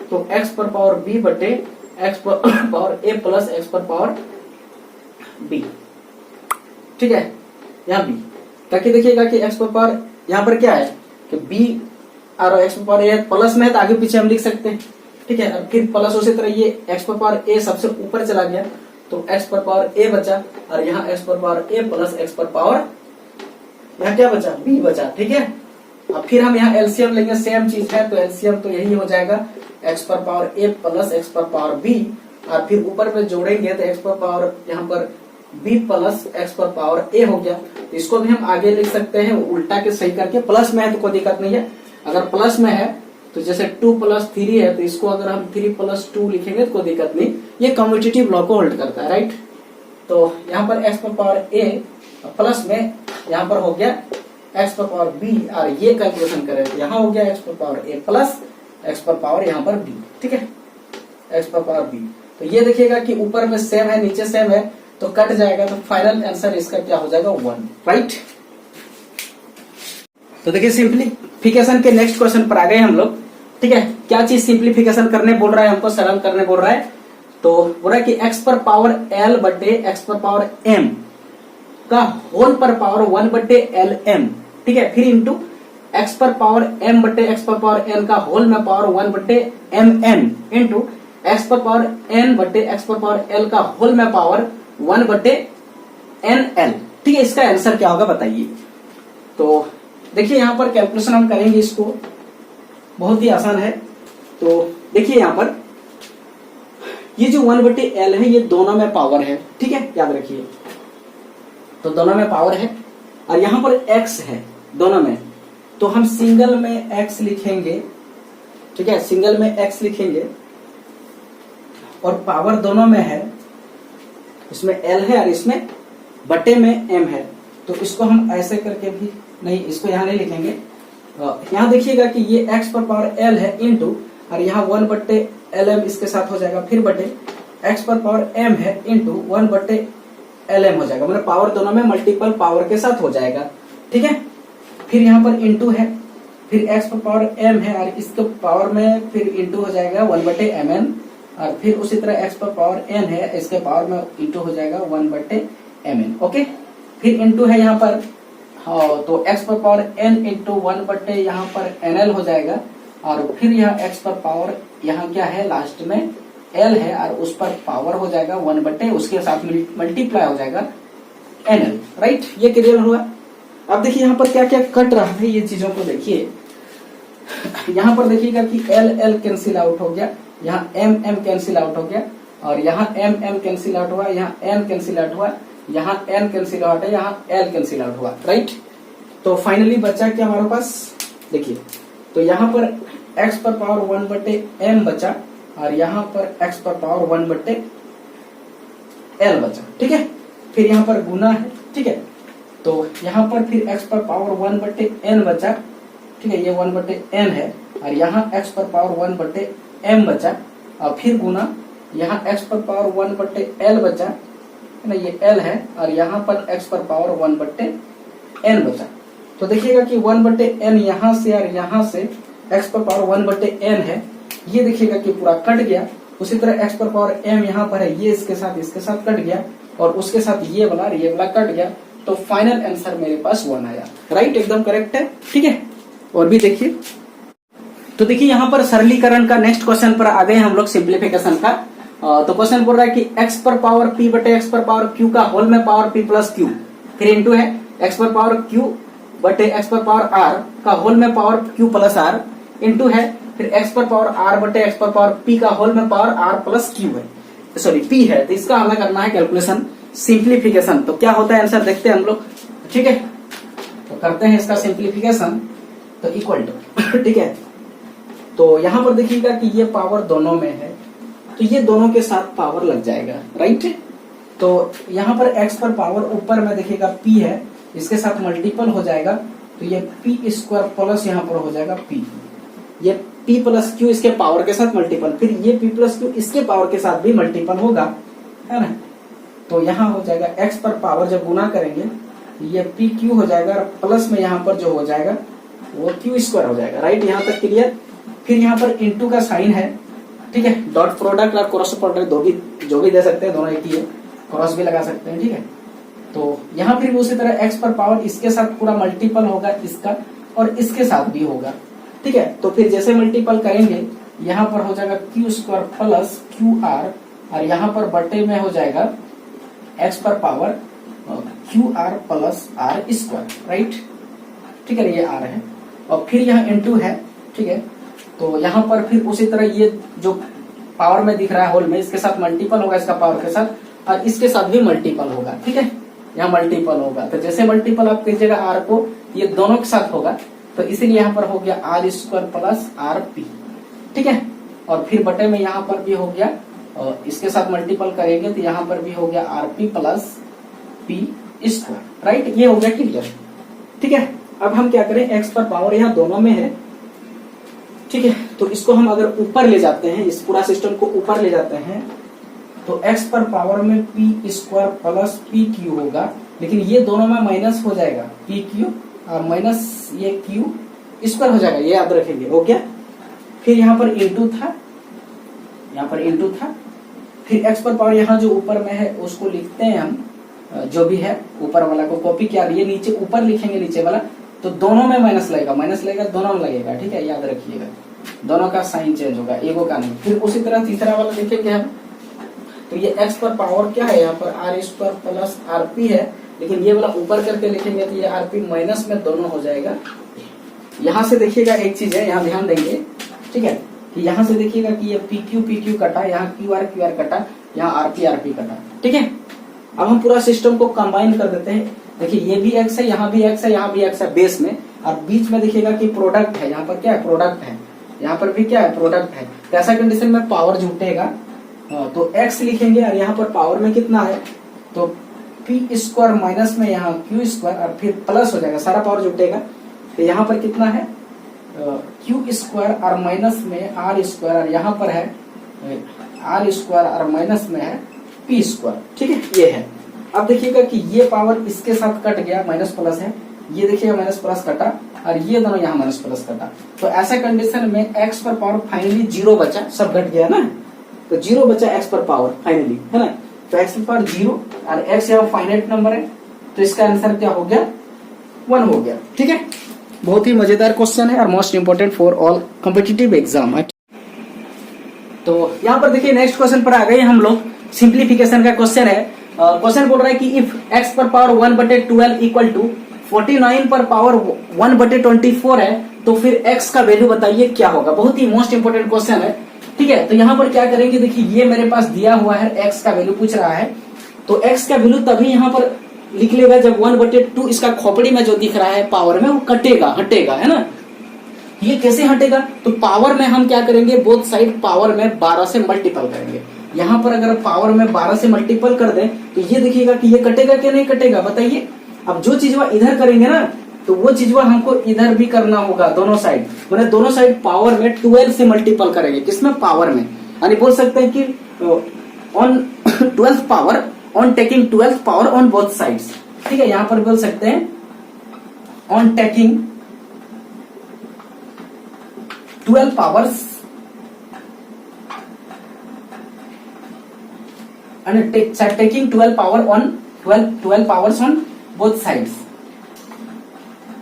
तो एक्स पर पावर b बटे एक्स पर पावर a प्लस एक्स पर पावर b। ठीक है, यहाँ b, ताकि देखिएगा कि एक्स पर पावर यहाँ पर क्या है कि b और एक्स पर पावर a प्लस में है तो आगे पीछे हम लिख सकते हैं। ठीक है, और फिर प्लस उसी तरह ये एक्स पर पावर a सबसे ऊपर चला गया तो एक्स पर पावर a बचा और यहाँ एक्स पर पावर a प्लस एक्स पर पावर, यहाँ क्या बचा, b बचा। ठीक है, अब फिर हम यहाँ एलसीएम लेंगे, सेम चीज है तो एलसीएम तो यही हो जाएगा एक्स पर पावर a प्लस एक्स पर पावर b, और फिर ऊपर में जोड़ेंगे तो एक्स पर पावर यहाँ पर b प्लस एक्स पर पावर a हो गया। इसको भी हम आगे लिख सकते हैं उल्टा के सही करके, प्लस में है तो कोई दिक्कत नहीं है, अगर प्लस में है तो जैसे 2 + 3 है तो इसको अगर हम 3 + 2 लिखेंगे तो कोई दिक्कत नहीं, ये कम्यूटेटिव लॉ को होल्ड करता है, राइट। तो यहाँ पर एक्स पर पावर a प्लस में यहाँ पर हो गया एक्स पर पावर b, और ये कैलकुलेशन करें तो यहाँ हो गया एक्स पर पावर a प्लस एक्स पर पावर यहाँ पर b। ठीक है, एक्स पर पावर b, तो ये देखिएगा कि ऊपर में सेम है नीचे सेम है तो कट जाएगा, तो फाइनल आंसर इसका क्या हो जाएगा 1, राइट। तो देखिए सिंप्लीफिकेशन के नेक्स्ट क्वेश्चन पर आ गए हम लोग। ठीक है, क्या चीज सिंप्लीफिकेशन करने बोल रहा है हमको, सरल करने बोल रहा है, तो बोल रहा है कि एक्स पर पावर l बटे एक्स पर पावर m का होल पर पावर 1 बटे एल एम। ठीक है, फिर इंटू एक्स पर पावर m बटे एक्स पर पावर n का होल में पावर 1 बटे एम एन इंटू एक्स पर पावर n बटे एक्स पर पावर l का होल में पावर 1/NL। ठीक है, इसका आंसर क्या होगा बताइए। तो देखिए यहाँ पर कैलकुलेशन हम करेंगे, इसको बहुत ही आसान है। तो देखिए यहाँ पर ये जो 1/L है ये दोनों में पावर है। ठीक है, याद रखिए, तो दोनों में पावर है और यहाँ पर x है दोनों में, तो हम सिंगल में x लिखेंगे। ठीक है, सिंगल में x लिखेंगे और पावर दोनों में है, इसमें L है और इसमें बटे में M है। तो इसको हम ऐसे करके भी नहीं, इसको यहाँ नहीं लिखेंगे। यहाँ देखिएगा कि ये x पर पावर L है इंटू, और यहाँ 1/LM इसके साथ हो जाएगा, फिर बटे x पर पावर M है इंटू 1/LM हो जाएगा, मतलब पावर दोनों में मल्टीपल पावर के साथ हो जाएगा। ठीक है, फिर यहाँ पर इंटू है, फिर x पर पावर M है और इसके पावर में फिर इंटू हो जाएगा 1/Mn, और फिर उसी तरह x पर पावर n है, इसके पावर में इंटू हो जाएगा 1/Mn। ओके, फिर इंटू है यहाँ पर, हाँ, तो x पर पावर n इंटू 1/ यहाँ पर NL हो जाएगा, और फिर यह x पर पावर यहाँ क्या है लास्ट में L है, और उस पर पावर हो जाएगा 1/ उसके साथ मल्टीप्लाई हो जाएगा NL। राइट, ये क्लियर हुआ। अब देखिए यहाँ पर क्या क्या कट रहा है, ये चीजों को देखिए। यहाँ पर देखिएगा कि L कैंसिल आउट हो गया, यहाँ M कैंसिल आउट हो गया, और यहाँ M कैंसिल आउट हुआ, यहाँ N कैंसिल आउट हुआ, यहाँ N कैंसिल आउट है, यहाँ L कैंसिल आउट हुआ। राइट, तो फाइनली बचा क्या हमारे पास, देखिए, तो यहाँ पर x पर पावर 1/M बचा, और यहाँ पर x पर पावर 1/L बचा। ठीक है, फिर यहाँ पर गुना है। ठीक है, तो यहाँ पर फिर x पर पावर 1/N बचा। ठीक है, ये 1/N है, और यहाँ x पर पावर 1/M बचा, और फिर गुना, यहाँ x पर पावर 1/L बचा है ना, ये L है, और यहाँ पर x पर पावर 1/N बचा। तो देखिएगा कि 1/N यहाँ से और यहाँ से x पर पावर 1/N है, ये देखिएगा कि पूरा कट गया। उसी तरह x पर पावर M यहाँ पर है, ये इसके साथ कट गया, और उसके साथ ये वाला कट गया। तो फाइनल आंसर मेरे पास 1 आया। राइट, एकदम करेक्ट है। ठीक है, और भी देखिए, तो देखिए यहाँ पर सरलीकरण का नेक्स्ट क्वेश्चन पर आ गए हम लोग, सिंप्लीफिकेशन का। तो क्वेश्चन बोल रहा है कि x पर पावर p बटे x पर पावर q का होल में पावर p प्लस q, फिर इंटू है x पर पावर q बटे x पर पावर r का होल में power q plus r, into है फिर x पर पावर r बटे x पर पावर p का होल में पावर r प्लस q है, सॉरी p है। तो इसका हमें करना है कैलकुलेशन, सिंप्लीफिकेशन। तो क्या होता है आंसर देखते हैं हम लोग। ठीक है, तो करते हैं इसका सिंप्लीफिकेशन। तो इक्वल टू, ठीक है, तो यहाँ पर देखिएगा कि ये पावर दोनों में है, तो ये दोनों के साथ पावर लग जाएगा। राइट, तो यहाँ पर x पर पावर ऊपर में देखिएगा p है, इसके साथ मल्टीपल हो जाएगा, तो ये p² प्लस यहाँ पर हो जाएगा p, ये p प्लस q इसके पावर के साथ मल्टीपल, फिर ये p प्लस q इसके पावर के साथ भी मल्टीपल होगा, है ना। तो यहाँ हो जाएगा x पर पावर जब गुना करेंगे ये pq हो जाएगा, और प्लस में यहाँ पर जो हो जाएगा वो q² हो जाएगा। राइट, यहाँ तक क्लियर। फिर यहाँ पर इंटू का साइन है। ठीक है, डॉट प्रोडक्ट और क्रॉस प्रोडक्ट जो भी दे सकते हैं, दोनों एक ही है, क्रॉस भी लगा सकते हैं। ठीक है, तो यहाँ फिर उसी तरह x पर पावर इसके साथ पूरा मल्टीपल होगा, इसका और इसके साथ भी होगा। ठीक है, तो फिर जैसे मल्टीपल करेंगे यहाँ पर हो जाएगा q² प्लस QR, और यहाँ पर बटे में हो जाएगा x पर power QR plus R²। Right, ठीक है, ये R है, और फिर यहाँ इंटू है। ठीक है, तो यहाँ पर फिर उसी तरह ये जो पावर में दिख रहा है होल में, इसके साथ मल्टीपल होगा, इसका पावर के साथ, और इसके साथ भी मल्टीपल होगा। ठीक है, यहाँ मल्टीपल होगा, तो जैसे मल्टीपल आप कीजिएगा R को, ये दोनों के साथ होगा, तो इसीलिए यहाँ पर हो गया R² प्लस RP। ठीक है, और फिर बटे में यहाँ पर भी हो गया, और इसके साथ मल्टीपल करेंगे तो यहाँ पर भी हो गया RP प्लस P²। राइट, ये हो गया क्लियर। ठीक है, अब हम क्या करें, x पर पावर यहाँ दोनों में है। ठीक है, तो इसको हम अगर ऊपर ले जाते हैं, इस पूरा सिस्टम को ऊपर ले जाते हैं, तो x पर पावर में p² प्लस pq होगा, लेकिन ये दोनों में माइनस हो जाएगा, pq और माइनस ये q² हो जाएगा, ये याद रखेंगे। हो गया, फिर यहाँ पर इंटू था, यहाँ पर इंटू था, फिर x पर पावर यहाँ जो ऊपर में है उसको लिखते हैं हम, जो भी है ऊपर वाला को कॉपी किया, ये नीचे ऊपर लिखेंगे नीचे वाला, तो दोनों में माइनस लगेगा, दोनों में लगेगा। ठीक है, याद रखिएगा, दोनों का साइन चेंज होगा, एगो का नहीं। फिर उसी तरह तीसरा वाला लिखेंगे हम, तो ये x पर पावर क्या है यहाँ पर r स्क्वायर प्लस rp है, लेकिन ये वाला ऊपर करके लिखेंगे तो ये rp माइनस में दोनों हो जाएगा। यहाँ से देखिएगा एक चीज है, यहाँ ध्यान देंगे, ठीक है, कि यहाँ से देखिएगा कि ये pq कटा, यहाँ qr कटा, यहाँ rp कटा, ठीक है। अब हम पूरा सिस्टम को कंबाइन कर देते हैं। देखिए ये भी x है, यहाँ भी x है, यहाँ भी x है बेस में, और बीच में देखिएगा कि प्रोडक्ट है, यहाँ पर क्या है प्रोडक्ट है, यहाँ पर भी क्या है प्रोडक्ट है। तो ऐसा कंडीशन में पावर जुटेगा तो x लिखेंगे, और यहाँ पर पावर में कितना है तो p स्क्वायर माइनस में यहाँ q स्क्वायर, और फिर प्लस हो जाएगा, सारा पावर जुटेगा। तो यहाँ पर कितना है q स्क्वायर और माइनस में r स्क्वायर, और यहाँ पर है r स्क्वायर और माइनस में है p स्क्वायर, ठीक है, ये है। अब देखिएगा कि ये पावर इसके साथ कट गया, माइनस प्लस है, ये देखिएगा माइनस प्लस कटा, और ये दोनों यहाँ माइनस प्लस कटा। तो ऐसा कंडीशन में x पर पावर फाइनली 0 बचा, सब घट गया ना, तो 0 बचा x पर पावर फाइनली, है ना। तो x पर पावर 0 और x यहाँ फाइनाइट नंबर है, तो इसका आंसर क्या हो गया 1 हो गया, ठीक है। बहुत ही मजेदार क्वेश्चन है और most important for all competitive exam है। तो यहाँ पर देखिए नेक्स्ट क्वेश्चन पर आ गए हम लोग। सिंप्लीफिकेशन का क्वेश्चन है। क्वेश्चन बोल रहा है कि इफ x पर पावर 1/12 इक्वल टू 49 पर पावर 1/24 है तो फिर x का वैल्यू बताइए क्या होगा। बहुत ही मोस्ट इंपोर्टेंट क्वेश्चन है, ठीक है। तो यहाँ पर क्या करेंगे, देखिए ये मेरे पास दिया हुआ है, x का वैल्यू पूछ रहा है, तो x का वैल्यू तभी यहाँ पर लिख लेगा जब 1/2 इसका खोपड़ी में जो दिख रहा है पावर में वो कटेगा, हटेगा, है ना। ये कैसे हटेगा, तो पावर में हम क्या करेंगे, बोथ साइड पावर में 12 से मल्टीपल करेंगे। यहाँ पर अगर पावर में 12 से मल्टीपल कर दें तो ये देखिएगा कि ये कटेगा क्या नहीं कटेगा, बताइए। अब जो चीज वह इधर करेंगे ना तो वो चीज वह हमको इधर भी करना होगा, दोनों साइड, मतलब दोनों साइड पावर में 12 से मल्टीपल करेंगे, किसमें पावर में, यानी बोल सकते हैं कि on 12th power, on taking 12th power on both sides, ठीक है। यहाँ पर बोल सकते हैं on taking 12 powers and taking 12 power on 12 powers on both sides।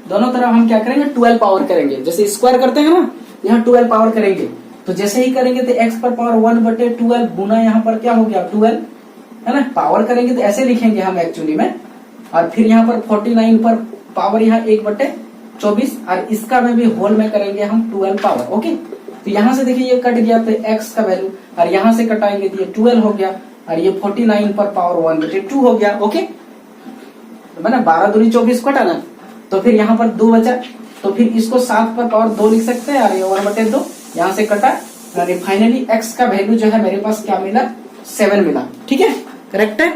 दोनों तरफ हम क्या करेंगे 12 पावर करेंगे, जैसे स्क्वायर करते हैं ना, यहाँ 12 पावर करेंगे। तो जैसे ही करेंगे तो x पर पावर 1/12 गुना यहाँ पर क्या हो गया 12, है ना। पावर करेंगे तो ऐसे लिखेंगे हम एक्चुअली में, और फिर यहाँ पर 49 पर पावर यहाँ 1/24, और इसका में भी होल में करेंगे हम 12 पावर, ओके। तो यहाँ से देखिए ये कट गया तो x का वैल्यू, और यहाँ से कटाएंगे तो ये 12 हो गया, और ये 49 पर पावर 1/2 हो गया, ओके। तो मैंने 12 दूनी 24 कटा ना, तो फिर यहाँ पर 2 बचा, तो फिर इसको 7 पर पावर 2 लिख सकते हैं, और ये 1/2 यहाँ से कटा, और फाइनली x का वैल्यू जो है मेरे पास क्या मिला 7 मिला, ठीक है, करेक्ट है।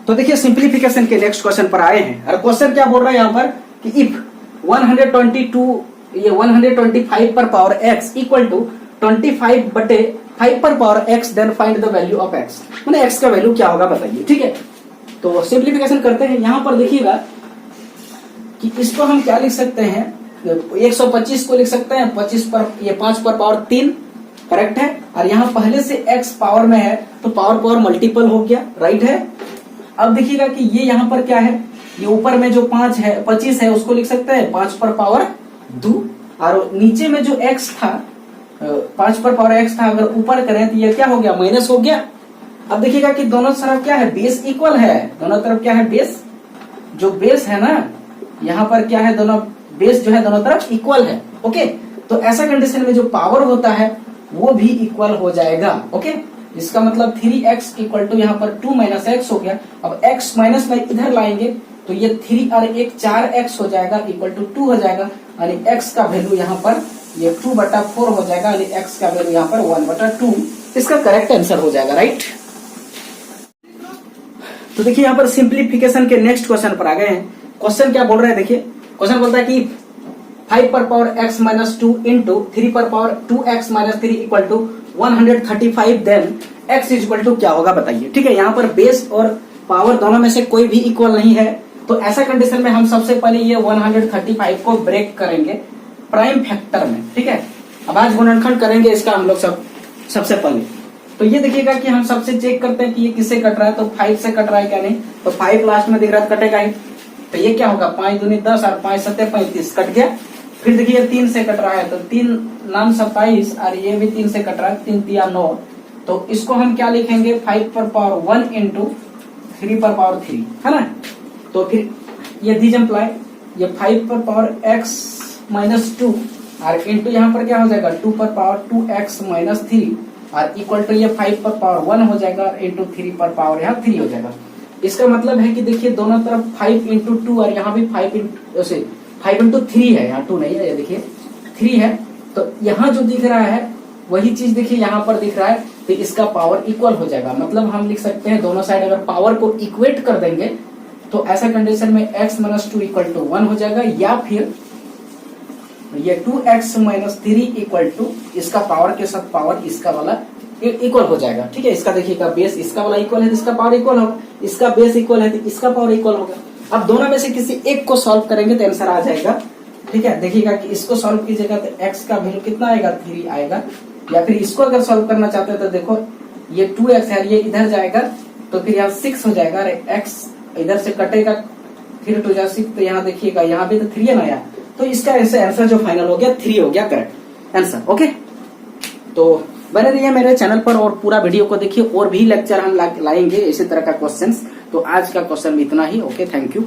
तो देखिए सिंप्लीफिकेशन के नेक्स्ट क्वेश्चन पर आए हैं, और क्वेश्चन क्या बोल रहा है यहाँ पर कि इफ 125 पर पावर x इक्वल टू 25/5 पर power x then find the value of x, मैंने x का वैल्यू क्या होगा बताइए, ठीक है। तो सिंप्लीफिकेशन करते हैं। यहाँ पर देखिएगा कि इसको हम क्या लिख सकते हैं, 125 को लिख सकते हैं 25 पर, ये 5 पर पावर 3, करेक्ट है। और यहाँ पहले से x पावर में है तो पावर मल्टीपल हो गया, राइट है। अब देखिएगा कि ये यहाँ पर क्या है, ये ऊपर में जो 5 है 25 है उसको लिख सकते हैं 5 पर पावर 2, और नीचे में जो x था 5 पर पावर x था, अगर ऊपर करें तो ये क्या हो गया माइनस हो गया। अब देखिएगा कि दोनों तरफ क्या है बेस इक्वल है, दोनों तरफ क्या है बेस, जो बेस है ना यहाँ पर क्या है, दोनों बेस जो है दोनों तरफ इक्वल है, ओके। तो ऐसा कंडीशन में जो पावर होता है वो भी इक्वल हो जाएगा, ओके। इसका मतलब 3x इक्वल टू यहाँ पर 2 - x हो गया। अब x माइनस में इधर लाएंगे तो ये 3 और 1 4x हो जाएगा इक्वल टू 2 हो जाएगा, यानी x का वैल्यू यहाँ पर ये 2/4 हो जाएगा, यानी x का वैल्यू यहाँ पर 1/2 इसका करेक्ट आंसर हो जाएगा, राइट। तो देखिए यहाँ पर सिंप्लीफिकेशन के नेक्स्ट क्वेश्चन पर आ गए हैं। क्वेश्चन क्या बोल रहा है, देखिए क्वेश्चन बोलता है कि 5 पर पावर x - 2 इंटू 3 पर power 2x - 3 equal to 135 then x equal to क्या होगा बताइए, ठीक है। यहाँ पर बेस और पावर दोनों में से कोई भी इक्वल नहीं है, तो ऐसा कंडीशन में हम सबसे पहले ये 135 को ब्रेक करेंगे प्राइम फैक्टर में, ठीक है। अब आज गुणनखंड करेंगे इसका हम लोग सबसे पहले। तो ये देखिएगा कि हम सबसे चेक करते हैं कि ये किससे कट रहा है, तो 5 से कट रहा है क्या नहीं, तो 5 लास्ट में दिख रहा है कटेगा ही, तो ये क्या होगा 5 दूनी 10 और 5 7 35 कट गया। फिर देखिए 3 से कट रहा है तो 3 9 27 और ये भी 3 से कट रहा है, 3 3 9 तो इसको हम क्या लिखेंगे 5 पर पावर 1 इंटू 3 पर पावर 3 है ना। तो फिर ये दीज एम्प्लॉय ये 5 पर पावर x माइनस 2 और इंटू यहाँ पर क्या हो जाएगा 2 पर पावर 2x माइनस 3 और इक्वल टू ये 5 पर पावर 1 हो जाएगा इंटू 3 पर पावर यहाँ 3 हो जाएगा। इसका मतलब है कि देखिए दोनों तरफ 5 इंटू 2 और यहाँ भी 5 इंटू 3 है, यहाँ 2 नहीं है, ये देखिए 3 है। तो यहाँ जो दिख रहा है वही चीज देखिए यहाँ पर दिख रहा है, तो इसका पावर इक्वल हो जाएगा। मतलब हम लिख सकते हैं दोनों साइड अगर पावर को इक्वेट कर देंगे तो ऐसा कंडीशन में x माइनस 2 इक्वल टू 1 हो जाएगा, या फिर ये 2x माइनस 3 इक्वल टू इसका पावर के साथ पावर इसका वाला इक्वल हो जाएगा। ठीक है, इसका देखिएगा बेस इसका वाला इक्वल है तो इसका पावर इक्वल होगा, इसका बेस इक्वल है तो इसका पावर इक्वल होगा। अब दोनों में से किसी एक को सॉल्व करेंगे तो आंसर आ जाएगा। ठीक है, देखिएगा कि इसको सॉल्व कीजिएगा तो x का वैल्यू कितना आएगा 3 आएगा, या फिर इसको अगर सॉल्व करना चाहते हैं तो देखो ये 2x है, ये इधर जाएगा तो फिर यहाँ 6 हो जाएगा, अरे x इधर से कटेगा 3 2 जा 6, तो यहाँ देखिएगा यहाँ भी तो 3 है ना यार, तो इसका आंसर जो फाइनल हो गया 3 हो गया करेक्ट आंसर। ओके, तो बने रहिए मेरे चैनल पर और पूरा वीडियो को देखिए, और भी लेक्चर हम लाएंगे इसी तरह का क्वेश्चंस। तो आज का क्वेश्चन इतना ही। Okay, thank you.